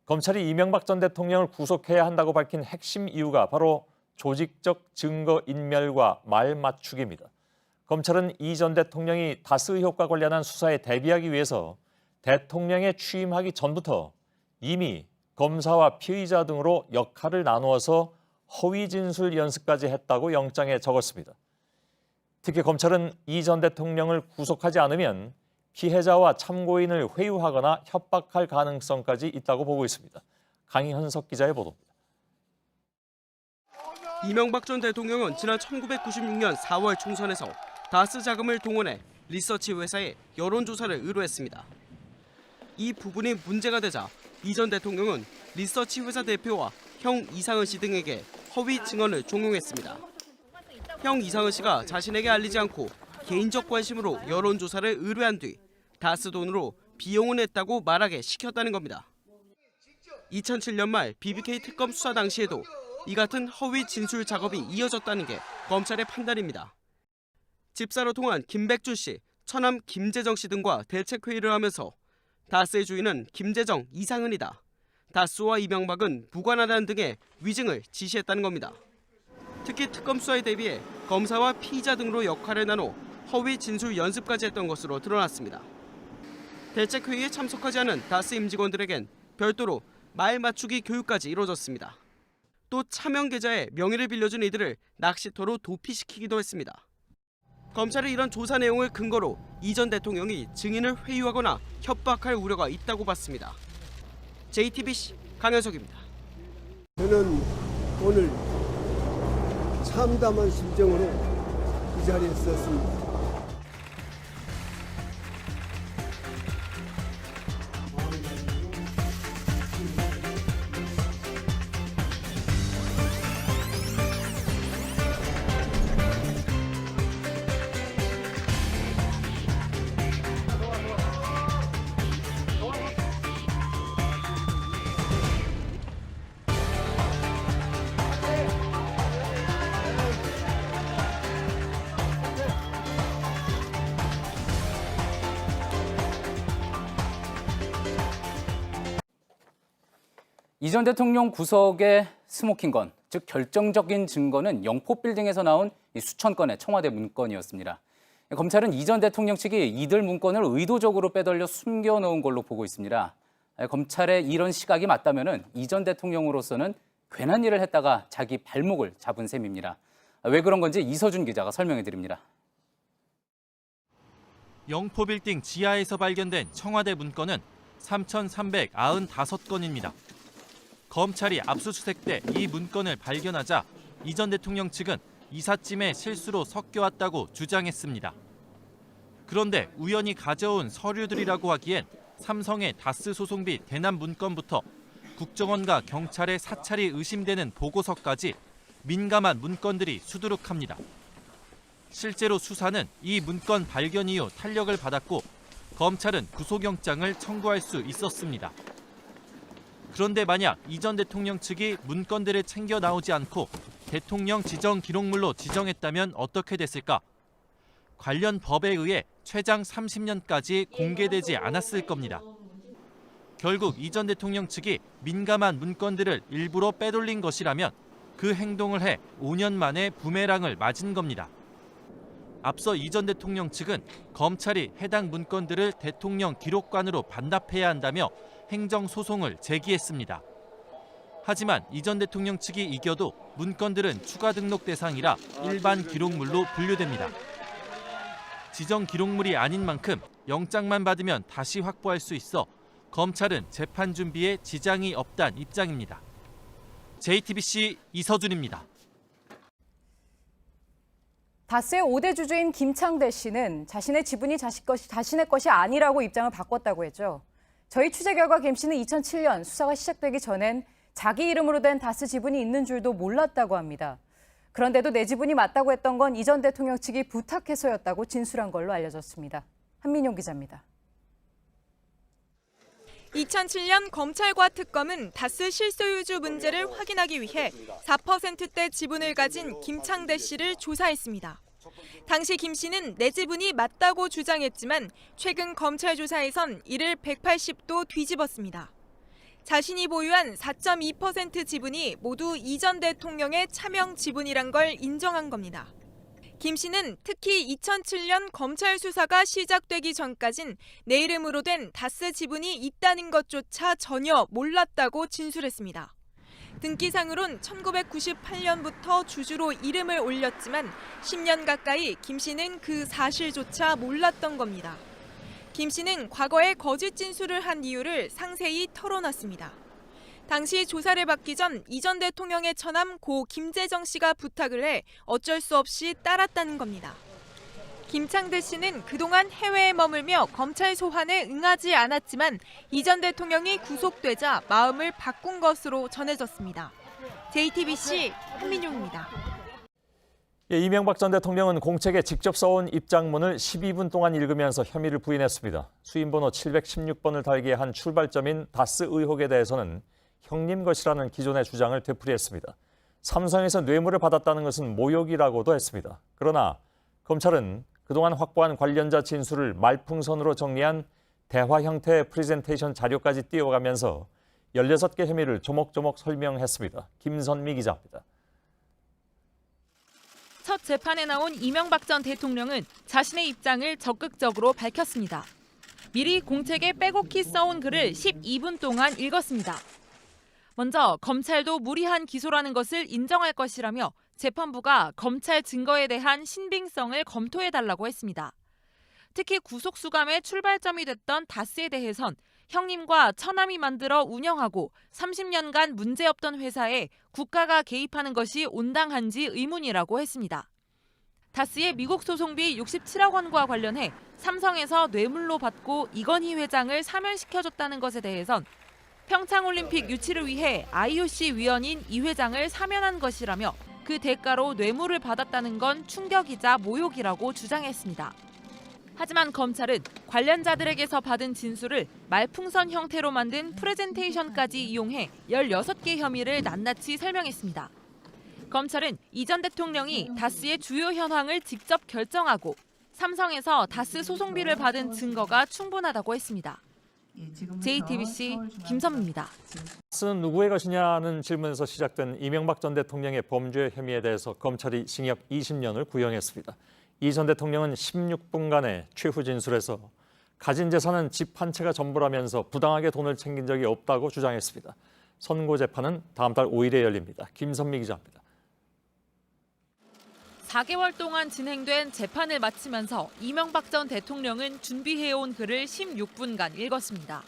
검찰이 이명박 전 대통령을 구속해야 한다고 밝힌 핵심 이유가 바로 조직적 증거인멸과 말맞추기입니다. 검찰은 이 전 대통령이 다스 의혹과 관련한 수사에 대비하기 위해서 대통령에 취임하기 전부터 이미 검사와 피의자 등으로 역할을 나누어서 허위 진술 연습까지 했다고 영장에 적었습니다. 특히 검찰은 이 전 대통령을 구속하지 않으면 피해자와 참고인을 회유하거나 협박할 가능성까지 있다고 보고 있습니다. 강희현석 기자의 보도입니다. 이명박 전 대통령은 지난 1996년 4월 총선에서 다스 자금을 동원해 리서치 회사에 여론조사를 의뢰했습니다. 이 부분이 문제가 되자 이 전 대통령은 리서치 회사 대표와 형 이상은 씨 등에게 허위 증언을 종용했습니다. 형 이상은 씨가 자신에게 알리지 않고 개인적 관심으로 여론조사를 의뢰한 뒤 다스 돈으로 비용을 냈다고 말하게 시켰다는 겁니다. 2007년 말 BBK 특검 수사 당시에도 이 같은 허위 진술 작업이 이어졌다는 게 검찰의 판단입니다. 집사로 통한 김백준 씨, 처남 김재정 씨 등과 대책회의를 하면서 다스의 주인은 김재정, 이상은이다. 다스와 이명박은 무관하다는 등의 위증을 지시했다는 겁니다. 특히 특검 수사에 대비해 검사와 피의자 등으로 역할을 나눠 허위 진술 연습까지 했던 것으로 드러났습니다. 대책회의에 참석하지 않은 다스 임직원들에겐 별도로 말 맞추기 교육까지 이루어졌습니다. 또 차명 계좌에 명의를 빌려준 이들을 낚시터로 도피시키기도 했습니다. 검찰이 이런 조사 내용을 근거로 이 전 대통령이 증인을 회유하거나 협박할 우려가 있다고 봤습니다. JTBC 강현석입니다. 저는 오늘 참담한 심정으로 이 자리에 섰습니다. 이 전 대통령 구속의 스모킹건, 즉 결정적인 증거는 영포빌딩에서 나온 수천 건의 청와대 문건이었습니다. 검찰은 이 전 대통령 측이 이들 문건을 의도적으로 빼돌려 숨겨놓은 걸로 보고 있습니다. 검찰의 이런 시각이 맞다면 이 전 대통령으로서는 괜한 일을 했다가 자기 발목을 잡은 셈입니다. 왜 그런 건지 이서준 기자가 설명해 드립니다. 영포빌딩 지하에서 발견된 청와대 문건은 3,395건입니다. 검찰이 압수수색 때 이 문건을 발견하자 이 전 대통령 측은 이삿짐에 실수로 섞여왔다고 주장했습니다. 그런데 우연히 가져온 서류들이라고 하기엔 삼성의 다스 소송비 대납 문건부터 국정원과 경찰의 사찰이 의심되는 보고서까지 민감한 문건들이 수두룩합니다. 실제로 수사는 이 문건 발견 이후 탄력을 받았고 검찰은 구속영장을 청구할 수 있었습니다. 그런데 만약 이 전 대통령 측이 문건들을 챙겨 나오지 않고 대통령 지정 기록물로 지정했다면 어떻게 됐을까? 관련 법에 의해 최장 30년까지 공개되지 않았을 겁니다. 결국 이 전 대통령 측이 민감한 문건들을 일부러 빼돌린 것이라면 그 행동을 해 5년 만에 부메랑을 맞은 겁니다. 앞서 이 전 대통령 측은 검찰이 해당 문건들을 대통령 기록관으로 반납해야 한다며 행정소송을 제기했습니다. 하지만 이 전 대통령 측이 이겨도 문건들은 추가 등록 대상이라 일반 기록물로 분류됩니다. 지정 기록물이 아닌 만큼 영장만 받으면 다시 확보할 수 있어 검찰은 재판 준비에 지장이 없다는 입장입니다. JTBC 이서준입니다. 다스의 5대 주주인 김창대 씨는 자신의 지분이 자신의 것이 아니라고 입장을 바꿨다고 했죠. 저희 취재 결과 김 씨는 2007년 수사가 시작되기 전엔 자기 이름으로 된 다스 지분이 있는 줄도 몰랐다고 합니다. 그런데도 내 지분이 맞다고 했던 건 이 전 대통령 측이 부탁해서였다고 진술한 걸로 알려졌습니다. 한민용 기자입니다. 2007년 검찰과 특검은 다스 실소유주 문제를 확인하기 위해 4%대 지분을 가진 김창대 씨를 조사했습니다. 당시 김 씨는 내 지분이 맞다고 주장했지만 최근 검찰 조사에선 이를 180도 뒤집었습니다. 자신이 보유한 4.2% 지분이 모두 이 전 대통령의 차명 지분이란 걸 인정한 겁니다. 김 씨는 특히 2007년 검찰 수사가 시작되기 전까진 내 이름으로 된 다스 지분이 있다는 것조차 전혀 몰랐다고 진술했습니다. 등기상으론 1998년부터 주주로 이름을 올렸지만 10년 가까이 김 씨는 그 사실조차 몰랐던 겁니다. 김 씨는 과거에 거짓 진술을 한 이유를 상세히 털어놨습니다. 당시 조사를 받기 전 이 전 대통령의 처남 고 김재정 씨가 부탁을 해 어쩔 수 없이 따랐다는 겁니다. 김창대 씨는 그동안 해외에 머물며 검찰 소환에 응하지 않았지만 이 전 대통령이 구속되자 마음을 바꾼 것으로 전해졌습니다. JTBC 한민용입니다. 이명박 전 대통령은 공책에 직접 써온 입장문을 12분 동안 읽으면서 혐의를 부인했습니다. 수임번호 716번을 달기에 한 출발점인 다스 의혹에 대해서는 형님 것이라는 기존의 주장을 되풀이했습니다. 삼성에서 뇌물을 받았다는 것은 모욕이라고도 했습니다. 그러나 검찰은 그동안 확보한 관련자 진술을 말풍선으로 정리한 대화 형태의 프레젠테이션 자료까지 띄워가면서 16개 혐의를 조목조목 설명했습니다. 김선미 기자입니다. 첫 재판에 나온 이명박 전 대통령은 자신의 입장을 적극적으로 밝혔습니다. 미리 공책에 빼곡히 써온 글을 12분 동안 읽었습니다. 먼저 검찰도 무리한 기소라는 것을 인정할 것이라며 재판부가 검찰 증거에 대한 신빙성을 검토해달라고 했습니다. 특히 구속수감의 출발점이 됐던 다스에 대해선 형님과 처남이 만들어 운영하고 30년간 문제없던 회사에 국가가 개입하는 것이 온당한지 의문이라고 했습니다. 다스의 미국 소송비 67억 원과 관련해 삼성에서 뇌물로 받고 이건희 회장을 사면시켜줬다는 것에 대해선 평창올림픽 유치를 위해 IOC 위원인 이 회장을 사면한 것이라며 그 대가로 뇌물을 받았다는 건 충격이자 모욕이라고 주장했습니다. 하지만 검찰은 관련자들에게서 받은 진술을 말풍선 형태로 만든 프레젠테이션까지 이용해 16개 혐의를 낱낱이 설명했습니다. 검찰은 이 전 대통령이 다스의 주요 현황을 직접 결정하고 삼성에서 다스 소송비를 받은 증거가 충분하다고 했습니다. JTBC 김선미입니다. 다스는 누구의 것이냐는 질문에서 시작된 이명박 전 대통령의 범죄 혐의에 대해서 검찰이 징역 20년을 구형했습니다. 이 전 대통령은 16분간의 최후 진술에서 가진 재산은 집 한 채가 전부라면서 부당하게 돈을 챙긴 적이 없다고 주장했습니다. 선고 재판은 다음 달 5일에 열립니다. 김선미 기자입니다. 4개월 동안 진행된 재판을 마치면서 이명박 전 대통령은 준비해온 글을 16분간 읽었습니다.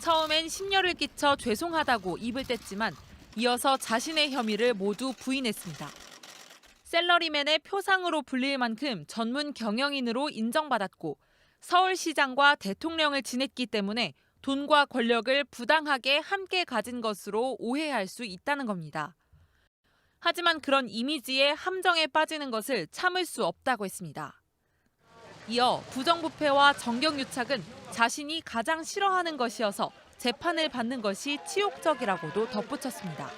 처음엔 심려를 끼쳐 죄송하다고 입을 뗐지만 이어서 자신의 혐의를 모두 부인했습니다. 셀러리맨의 표상으로 불릴 만큼 전문 경영인으로 인정받았고 서울시장과 대통령을 지냈기 때문에 돈과 권력을 부당하게 함께 가진 것으로 오해할 수 있다는 겁니다. 하지만 그런 이미지에 함정에 빠지는 것을 참을 수 없다고 했습니다. 이어 부정부패와 정경유착은 자신이 가장 싫어하는 것이어서 재판을 받는 것이 치욕적이라고도 덧붙였습니다.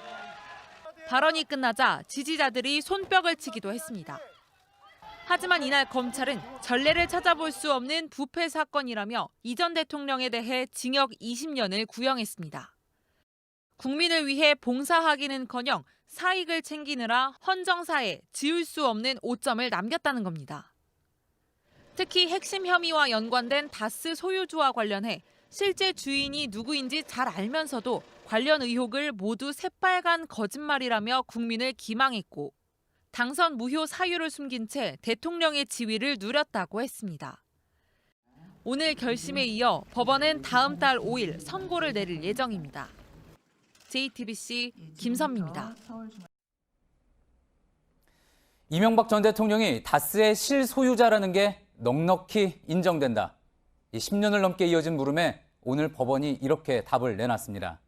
발언이 끝나자 지지자들이 손뼉을 치기도 했습니다. 하지만 이날 검찰은 전례를 찾아볼 수 없는 부패 사건이라며 이 전 대통령에 대해 징역 20년을 구형했습니다. 국민을 위해 봉사하기는커녕 사익을 챙기느라 헌정사에 지울 수 없는 오점을 남겼다는 겁니다. 특히 핵심 혐의와 연관된 다스 소유주와 관련해 실제 주인이 누구인지 잘 알면서도 관련 의혹을 모두 새빨간 거짓말이라며 국민을 기망했고 당선 무효 사유를 숨긴 채 대통령의 지위를 누렸다고 했습니다. 오늘 결심에 이어 법원은 다음 달 5일 선고를 내릴 예정입니다. JTBC 김선미입니다. 이명박 전 대통령이 다스의 실소유자라는 게 넉넉히 인정된다. 10년을 넘게 이어진 물음에 오늘 법원이 이렇게 답을 내놨습니다.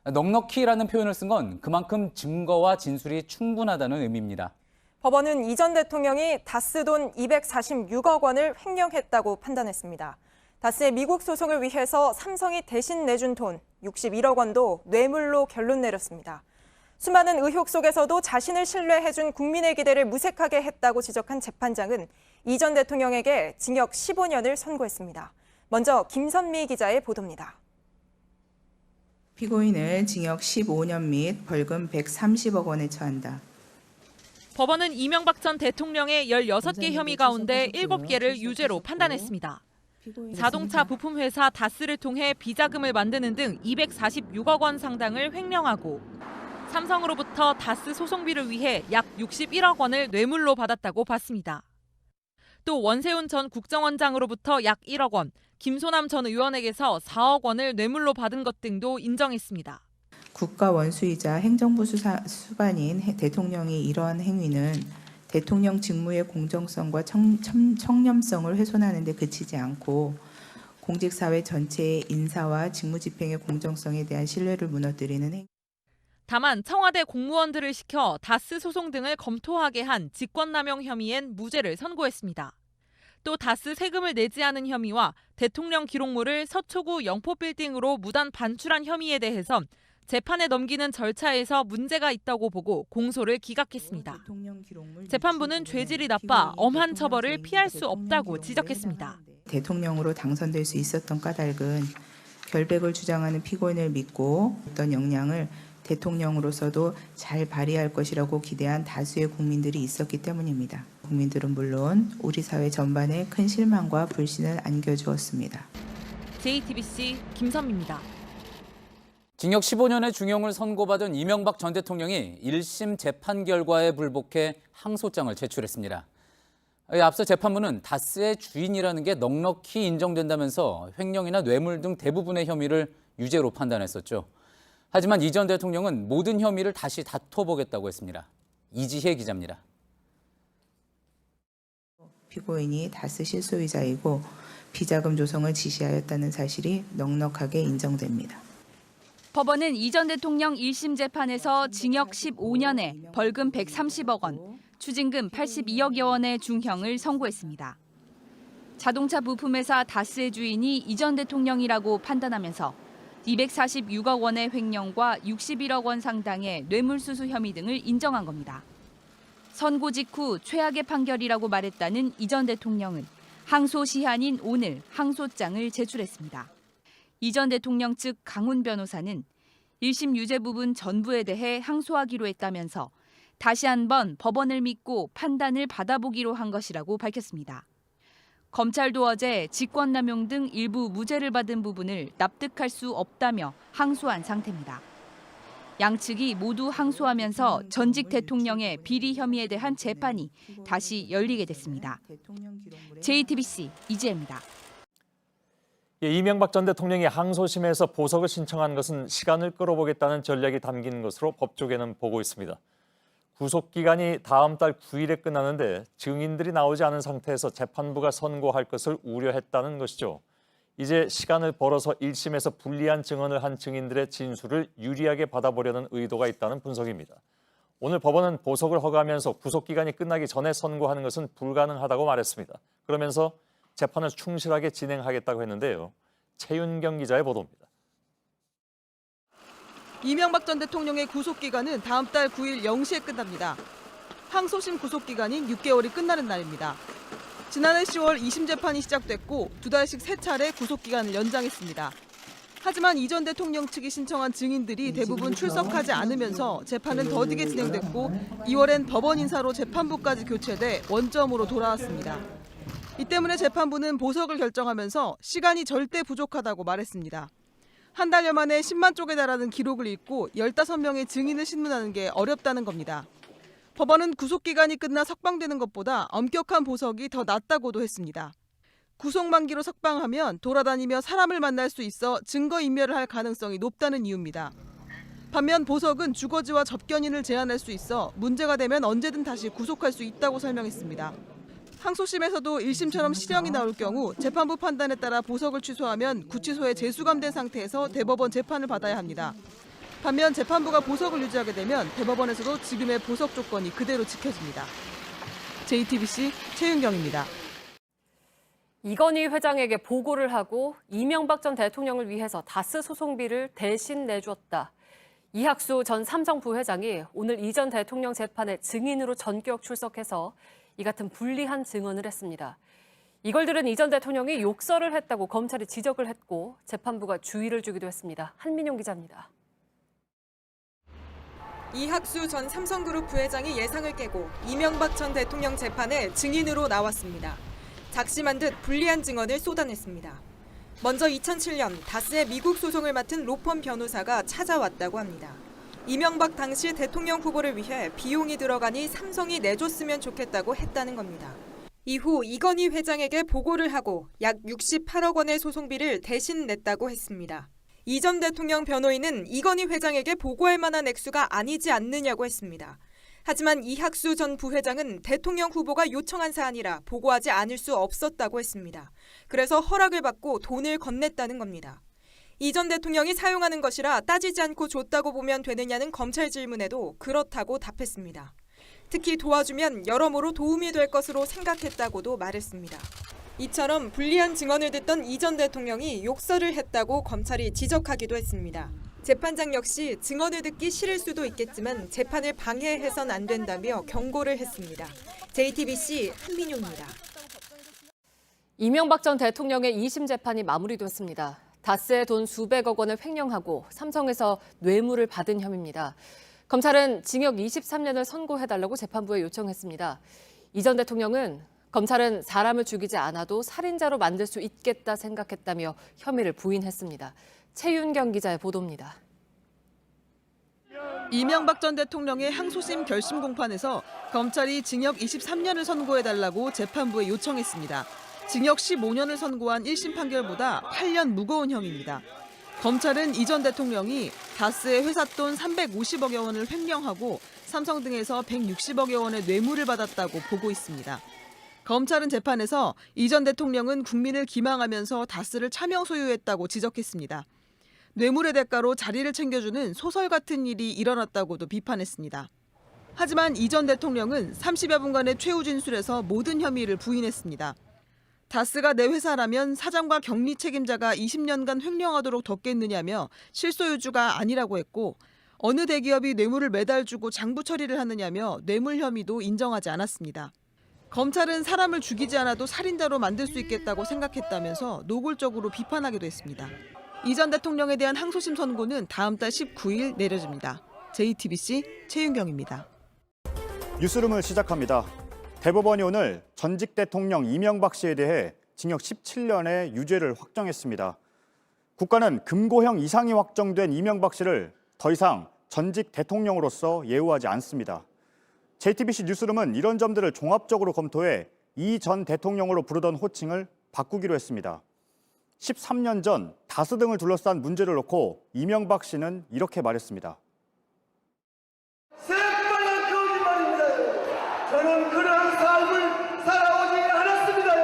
넉넉히라는 표현을 쓴 건 그만큼 증거와 진술이 충분하다는 의미입니다. 법원은 이 전 대통령이 다스 돈 246억 원을 횡령했다고 판단했습니다. 다스의 미국 소송을 위해서 삼성이 대신 내준 돈 61억 원도 뇌물로 결론 내렸습니다. 수많은 의혹 속에서도 자신을 신뢰해준 국민의 기대를 무색하게 했다고 지적한 재판장은 이 전 대통령에게 징역 15년을 선고했습니다. 먼저 김선미 기자의 보도입니다. 피고인을 징역 15년 및 벌금 130억 원에 처한다. 법원은 이명박 전 대통령의 16개 혐의 가운데 7개를 유죄로 판단했습니다. 자동차 부품회사 다스를 통해 비자금을 만드는 등 246억 원 상당을 횡령하고 삼성으로부터 다스 소송비를 위해 약 61억 원을 뇌물로 받았다고 봤습니다. 또 원세훈 전 국정원장으로부터 약 1억 원, 김소남 전 의원에게서 4억 원을 뇌물로 받은 것 등도 인정했습니다. 국가 원수이자 행정부 수반인 대통령이 이러한 행위는 대통령 직무의 공정성과 청렴성을 훼손하는 데 그치지 않고 공직사회 전체의 인사와 직무집행의 공정성에 대한 신뢰를 무너뜨리는 행위. 다만 청와대 공무원들을 시켜 다스 소송 등을 검토하게 한 직권남용 혐의엔 무죄를 선고했습니다. 또 다스 세금을 내지 않은 혐의와 대통령 기록물을 서초구 영포빌딩으로 무단 반출한 혐의에 대해선 재판에 넘기는 절차에서 문제가 있다고 보고 공소를 기각했습니다. 재판부는 죄질이 나빠 엄한 처벌을 피할 수 없다고 지적했습니다. 대통령으로 당선될 수 있었던 까닭은 결백을 주장하는 피고인을 믿고 어떤 역량을 대통령으로서도 잘 발휘할 것이라고 기대한 다수의 국민들이 있었기 때문입니다. 국민들은 물론 우리 사회 전반에 큰 실망과 불신을 안겨주었습니다. JTBC 김선미입니다. 징역 15년의 중형을 선고받은 이명박 전 대통령이 1심 재판 결과에 불복해 항소장을 제출했습니다. 앞서 재판부는 다스의 주인이라는 게 넉넉히 인정된다면서 횡령이나 뇌물 등 대부분의 혐의를 유죄로 판단했었죠. 하지만 이 전 대통령은 모든 혐의를 다시 다퉈보겠다고 했습니다. 이지혜 기자입니다. 피고인이 다스 실소유자이고 비자금 조성을 지시하였다는 사실이 넉넉하게 인정됩니다. 법원은 이 전 대통령 1심 재판에서 징역 15년에 벌금 130억 원, 추징금 82억여 원의 중형을 선고했습니다. 자동차 부품회사 다스의 주인이 이 전 대통령이라고 판단하면서 246억 원의 횡령과 61억 원 상당의 뇌물수수 혐의 등을 인정한 겁니다. 선고 직후 최악의 판결이라고 말했다는 이 전 대통령은 항소 시한인 오늘 항소장을 제출했습니다. 이 전 대통령 측 강훈 변호사는 1심 유죄 부분 전부에 대해 항소하기로 했다면서 다시 한번 법원을 믿고 판단을 받아보기로 한 것이라고 밝혔습니다. 검찰도 어제 직권남용 등 일부 무죄를 받은 부분을 납득할 수 없다며 항소한 상태입니다. 양측이 모두 항소하면서 전직 대통령의 비리 혐의에 대한 재판이 다시 열리게 됐습니다. JTBC 이지혜입니다. 이명박 전 대통령이 항소심에서 보석을 신청한 것은 시간을 끌어보겠다는 전략이 담긴 것으로 법조계는 보고 있습니다. 구속기간이 다음 달 9일에 끝나는데 증인들이 나오지 않은 상태에서 재판부가 선고할 것을 우려했다는 것이죠. 이제 시간을 벌어서 1심에서 불리한 증언을 한 증인들의 진술을 유리하게 받아보려는 의도가 있다는 분석입니다. 오늘 법원은 보석을 허가하면서 구속기간이 끝나기 전에 선고하는 것은 불가능하다고 말했습니다. 그러면서 재판을 충실하게 진행하겠다고 했는데요. 최윤경 기자의 보도입니다. 이명박 전 대통령의 구속기간은 다음 달 9일 0시에 끝납니다. 항소심 구속기간인 6개월이 끝나는 날입니다. 지난해 10월 2심 재판이 시작됐고 2달씩 3차례 구속기간을 연장했습니다. 하지만 이 전 대통령 측이 신청한 증인들이 대부분 출석하지 않으면서 재판은 더디게 진행됐고 2월엔 법원 인사로 재판부까지 교체돼 원점으로 돌아왔습니다. 이 때문에 재판부는 보석을 결정하면서 시간이 절대 부족하다고 말했습니다. 한 달여 만에 10만 쪽에 달하는 기록을 읽고 15명의 증인을 신문하는 게 어렵다는 겁니다. 법원은 구속기간이 끝나 석방되는 것보다 엄격한 보석이 더 낫다고도 했습니다. 구속 만기로 석방하면 돌아다니며 사람을 만날 수 있어 증거인멸을 할 가능성이 높다는 이유입니다. 반면 보석은 주거지와 접견인을 제한할 수 있어 문제가 되면 언제든 다시 구속할 수 있다고 설명했습니다. 항소심에서도 1심처럼 실형이 나올 경우 재판부 판단에 따라 보석을 취소하면 구치소에 재수감된 상태에서 대법원 재판을 받아야 합니다. 반면 재판부가 보석을 유지하게 되면 대법원에서도 지금의 보석 조건이 그대로 지켜집니다. JTBC 최윤경입니다. 이건희 회장에게 보고를 하고 이명박 전 대통령을 위해서 다스 소송비를 대신 내줬다. 이학수 전 삼성 부회장이 오늘 이 전 대통령 재판에 증인으로 전격 출석해서 이 같은 불리한 증언을 했습니다. 이걸 들은 이 전 대통령이 욕설을 했다고 검찰이 지적을 했고 재판부가 주의를 주기도 했습니다. 한민용 기자입니다. 이학수 전 삼성그룹 부회장이 예상을 깨고 이명박 전 대통령 재판에 증인으로 나왔습니다. 작심한 듯 불리한 증언을 쏟아냈습니다. 먼저 2007년 다스의 미국 소송을 맡은 로펌 변호사가 찾아왔다고 합니다. 이명박 당시 대통령 후보를 위해 비용이 들어가니 삼성이 내줬으면 좋겠다고 했다는 겁니다. 이후 이건희 회장에게 보고를 하고 약 68억 원의 소송비를 대신 냈다고 했습니다. 이 전 대통령 변호인은 이건희 회장에게 보고할 만한 액수가 아니지 않느냐고 했습니다. 하지만 이학수 전 부회장은 대통령 후보가 요청한 사안이라 보고하지 않을 수 없었다고 했습니다. 그래서 허락을 받고 돈을 건넸다는 겁니다. 이 전 대통령이 사용하는 것이라 따지지 않고 줬다고 보면 되느냐는 검찰 질문에도 그렇다고 답했습니다. 특히 도와주면 여러모로 도움이 될 것으로 생각했다고도 말했습니다. 이처럼 불리한 증언을 듣던 이 전 대통령이 욕설을 했다고 검찰이 지적하기도 했습니다. 재판장 역시 증언을 듣기 싫을 수도 있겠지만 재판을 방해해선 안 된다며 경고를 했습니다. JTBC 한민용입니다. 이명박 전 대통령의 2심 재판이 마무리됐습니다. 다스의 돈 수백억 원을 횡령하고 삼성에서 뇌물을 받은 혐의입니다. 검찰은 징역 23년을 선고해달라고 재판부에 요청했습니다. 이 전 대통령은 검찰은 사람을 죽이지 않아도 살인자로 만들 수 있겠다 생각했다며 혐의를 부인했습니다. 최윤경 기자의 보도입니다. 이명박 전 대통령의 항소심 결심 공판에서 검찰이 징역 23년을 선고해달라고 재판부에 요청했습니다. 징역 15년을 선고한 1심 판결보다 8년 무거운 혐의입니다. 검찰은 이 전 대통령이 다스의 회사 돈 350억여 원을 횡령하고 삼성 등에서 160억여 원의 뇌물을 받았다고 보고 있습니다. 검찰은 재판에서 이 전 대통령은 국민을 기망하면서 다스를 차명 소유했다고 지적했습니다. 뇌물의 대가로 자리를 챙겨주는 소설 같은 일이 일어났다고도 비판했습니다. 하지만 이 전 대통령은 30여 분간의 최후 진술에서 모든 혐의를 부인했습니다. 다스가 내 회사라면 사장과 격리 책임자가 20년간 횡령하도록 뒀겠느냐며 실소유주가 아니라고 했고 어느 대기업이 뇌물을 매달 주고 장부 처리를 하느냐며 뇌물 혐의도 인정하지 않았습니다. 검찰은 사람을 죽이지 않아도 살인자로 만들 수 있겠다고 생각했다면서 노골적으로 비판하기도 했습니다. 이 전 대통령에 대한 항소심 선고는 다음 달 19일 내려집니다. JTBC 최윤경입니다. 뉴스룸을 시작합니다. 대법원이 오늘 전직 대통령 이명박 씨에 대해 징역 17년의 유죄를 확정했습니다. 국가는 금고형 이상이 확정된 이명박 씨를 더 이상 전직 대통령으로서 예우하지 않습니다. JTBC 뉴스룸은 이런 점들을 종합적으로 검토해 이 전 대통령으로 부르던 호칭을 바꾸기로 했습니다. 13년 전 다스 등을 둘러싼 문제를 놓고 이명박 씨는 이렇게 말했습니다. 새빨간 거짓말입니다. 저는 그런 삶을 살아오지 않았습니다.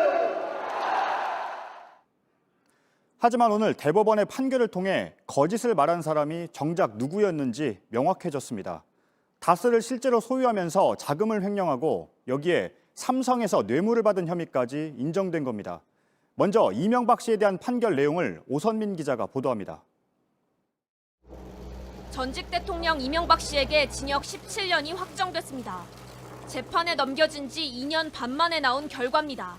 하지만 오늘 대법원의 판결을 통해 거짓을 말한 사람이 정작 누구였는지 명확해졌습니다. 다스를 실제로 소유하면서 자금을 횡령하고 여기에 삼성에서 뇌물을 받은 혐의까지 인정된 겁니다. 먼저 이명박 씨에 대한 판결 내용을 오선민 기자가 보도합니다. 전직 대통령 이명박 씨에게 징역 17년이 확정됐습니다. 재판에 넘겨진 지 2년 반 만에 나온 결과입니다.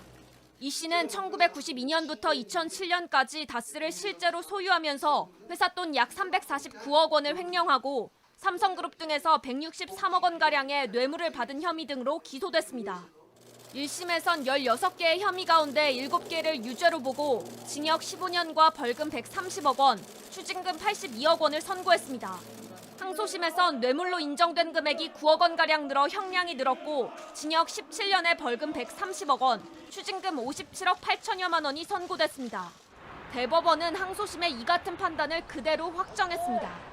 이 씨는 1992년부터 2007년까지 다스를 실제로 소유하면서 회사 돈 약 349억 원을 횡령하고 삼성그룹 등에서 163억 원가량의 뇌물을 받은 혐의 등으로 기소됐습니다. 1심에선 16개의 혐의 가운데 7개를 유죄로 보고 징역 15년과 벌금 130억 원, 추징금 82억 원을 선고했습니다. 항소심에선 뇌물로 인정된 금액이 9억 원가량 늘어 형량이 늘었고 징역 17년에 벌금 130억 원, 추징금 57억 8천여만 원이 선고됐습니다. 대법원은 항소심의 이 같은 판단을 그대로 확정했습니다.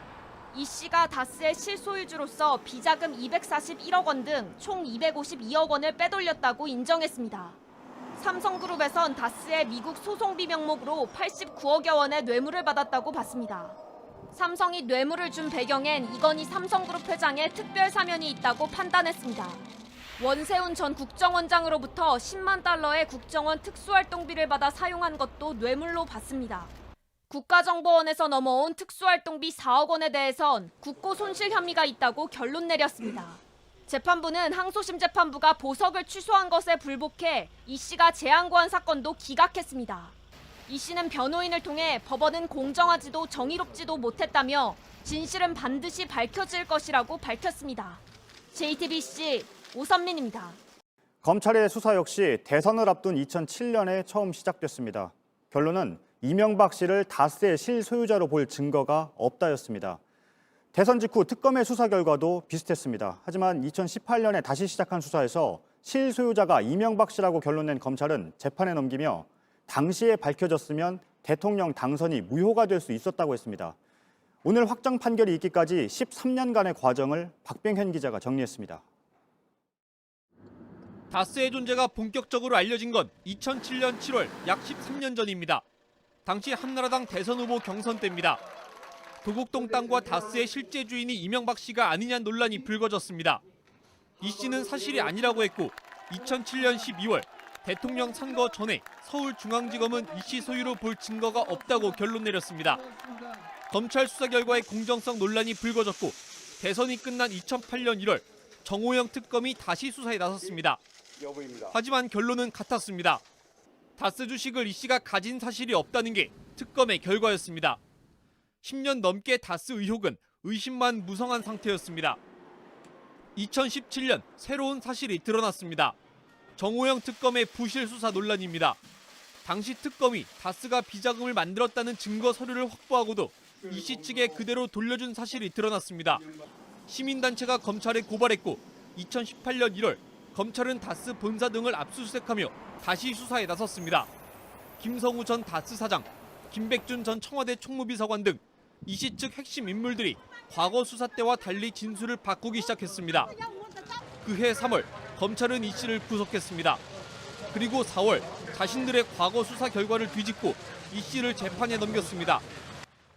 이 씨가 다스의 실소유주로서 비자금 241억 원 등 총 252억 원을 빼돌렸다고 인정했습니다. 삼성그룹에선 다스의 미국 소송비 명목으로 89억여 원의 뇌물을 받았다고 봤습니다. 삼성이 뇌물을 준 배경엔 이건희 삼성그룹 회장의 특별 사면이 있다고 판단했습니다. 원세훈 전 국정원장으로부터 10만 달러의 국정원 특수활동비를 받아 사용한 것도 뇌물로 봤습니다. 국가정보원에서 넘어온 특수활동비 4억 원에 대해선 국고 손실 혐의가 있다고 결론 내렸습니다. 재판부는 항소심 재판부가 보석을 취소한 것에 불복해 이 씨가 재항고한 사건도 기각했습니다. 이 씨는 변호인을 통해 법원은 공정하지도 정의롭지도 못했다며 진실은 반드시 밝혀질 것이라고 밝혔습니다. JTBC 오선민입니다. 검찰의 수사 역시 대선을 앞둔 2007년에 처음 시작됐습니다. 결론은 이명박 씨를 다스의 실소유자로 볼 증거가 없다였습니다. 대선 직후 특검의 수사 결과도 비슷했습니다. 하지만 2018년에 다시 시작한 수사에서 실소유자가 이명박 씨라고 결론낸 검찰은 재판에 넘기며 당시에 밝혀졌으면 대통령 당선이 무효가 될 수 있었다고 했습니다. 오늘 확정 판결이 있기까지 13년간의 과정을 박병현 기자가 정리했습니다. 다스의 존재가 본격적으로 알려진 건 2007년 7월 약 13년 전입니다. 당시 한나라당 대선 후보 경선 때입니다. 도곡동 땅과 다스의 실제 주인이 이명박 씨가 아니냐 논란이 불거졌습니다. 이 씨는 사실이 아니라고 했고 2007년 12월 대통령 선거 전에 서울중앙지검은 이 씨 소유로 볼 증거가 없다고 결론 내렸습니다. 검찰 수사 결과에 공정성 논란이 불거졌고 대선이 끝난 2008년 1월 정호영 특검이 다시 수사에 나섰습니다. 하지만 결론은 같았습니다. 다스 주식을 이 씨가 가진 사실이 없다는 게 특검의 결과였습니다. 10년 넘게 다스 의혹은 의심만 무성한 상태였습니다. 2017년 새로운 사실이 드러났습니다. 정호영 특검의 부실 수사 논란입니다. 당시 특검이 다스가 비자금을 만들었다는 증거 서류를 확보하고도 이 씨 측에 그대로 돌려준 사실이 드러났습니다. 시민단체가 검찰에 고발했고 2018년 1월 검찰은 다스 본사 등을 압수수색하며 다시 수사에 나섰습니다. 김성우 전 다스 사장, 김백준 전 청와대 총무비서관 등 이 씨 측 핵심 인물들이 과거 수사 때와 달리 진술을 바꾸기 시작했습니다. 그해 3월 검찰은 이 씨를 구속했습니다. 그리고 4월 자신들의 과거 수사 결과를 뒤집고 이 씨를 재판에 넘겼습니다.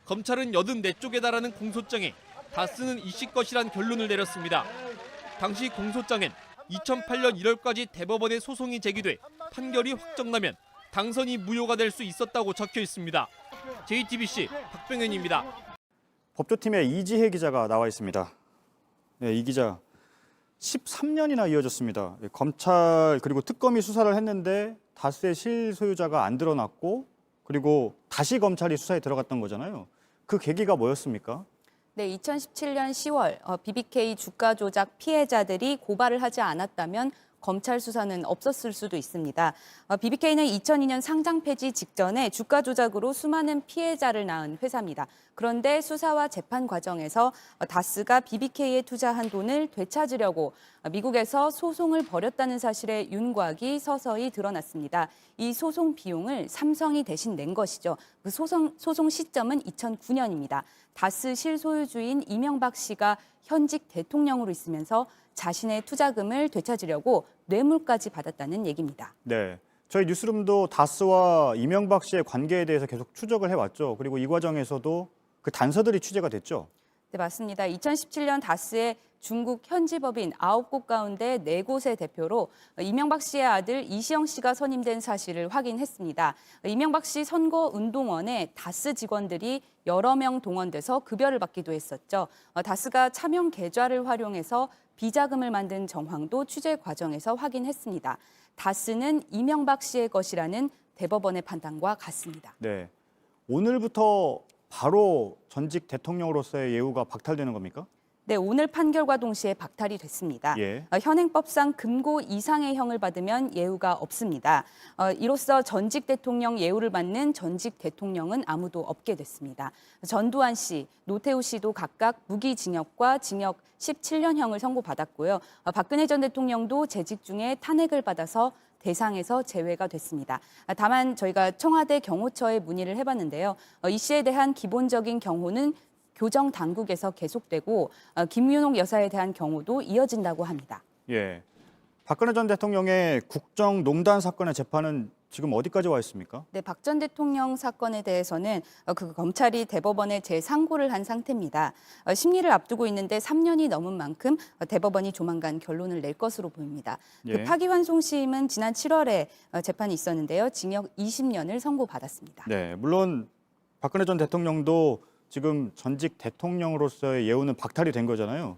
검찰은 84쪽에 달하는 공소장에 다스는 이 씨 것이란 결론을 내렸습니다. 당시 공소장엔 2008년 1월까지 대법원에 소송이 제기돼 판결이 확정나면 당선이 무효가 될 수 있었다고 적혀 있습니다. JTBC 박병현입니다. 법조팀의 이지혜 기자가 나와 있습니다. 네, 이 기자 13년이나 이어졌습니다. 검찰 그리고 특검이 수사를 했는데 다스의 실소유자가 안 드러났고 그리고 다시 검찰이 수사에 들어갔던 거잖아요. 그 계기가 뭐였습니까? 네, 2017년 10월 BBK 주가 조작 피해자들이 고발을 하지 않았다면 검찰 수사는 없었을 수도 있습니다. BBK는 2002년 상장 폐지 직전에 주가 조작으로 수많은 피해자를 낳은 회사입니다. 그런데 수사와 재판 과정에서 다스가 BBK에 투자한 돈을 되찾으려고 미국에서 소송을 벌였다는 사실에 윤곽이 서서히 드러났습니다. 이 소송 비용을 삼성이 대신 낸 것이죠. 그 소송 시점은 2009년입니다. 다스 실소유주인 이명박 씨가 현직 대통령으로 있으면서 자신의 투자금을 되찾으려고 뇌물까지 받았다는 얘기입니다. 네, 저희 뉴스룸도 다스와 이명박 씨의 관계에 대해서 계속 추적을 해왔죠. 그리고 이 과정에서도 그 단서들이 취재가 됐죠. 네, 맞습니다. 2017년 다스의 중국 현지 법인 9곳 가운데 4곳의 대표로 이명박 씨의 아들 이시영 씨가 선임된 사실을 확인했습니다. 이명박 씨 선거운동원에 다스 직원들이 여러 명 동원돼서 급여를 받기도 했었죠. 다스가 차명 계좌를 활용해서 비자금을 만든 정황도 취재 과정에서 확인했습니다. 다스는 이명박 씨의 것이라는 대법원의 판단과 같습니다. 네, 오늘부터 바로 전직 대통령으로서의 예우가 박탈되는 겁니까? 네, 오늘 판결과 동시에 박탈이 됐습니다. 예. 현행법상 금고 이상의 형을 받으면 예우가 없습니다. 이로써 전직 대통령 예우를 받는 전직 대통령은 아무도 없게 됐습니다. 전두환 씨, 노태우 씨도 각각 무기징역과 징역 17년형을 선고받았고요. 박근혜 전 대통령도 재직 중에 탄핵을 받아서 대상에서 제외가 됐습니다. 다만 저희가 청와대 경호처에 문의를 해봤는데요. 이 씨에 대한 기본적인 경호는 교정 당국에서 계속되고 김윤옥 여사에 대한 경우도 이어진다고 합니다. 예, 박근혜 전 대통령의 국정농단 사건의 재판은 지금 어디까지 와 있습니까? 네, 박 전 대통령 사건에 대해서는 검찰이 대법원에 재상고를 한 상태입니다. 심리를 앞두고 있는데 3년이 넘은 만큼 대법원이 조만간 결론을 낼 것으로 보입니다. 예. 그 파기환송심은 지난 7월에 재판이 있었는데요. 징역 20년을 선고받았습니다. 네, 물론 박근혜 전 대통령도 지금 전직 대통령으로서의 예우는 박탈이 된 거잖아요.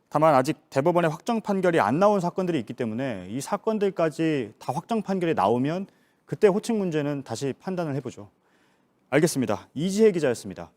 다만 아직 대법원의 확정 판결이 안 나온 사건들이 있기 때문에 이 사건들까지 다 확정 판결이 나오면 그때 호칭 문제는 다시 판단을 해보죠. 알겠습니다. 이지혜 기자였습니다.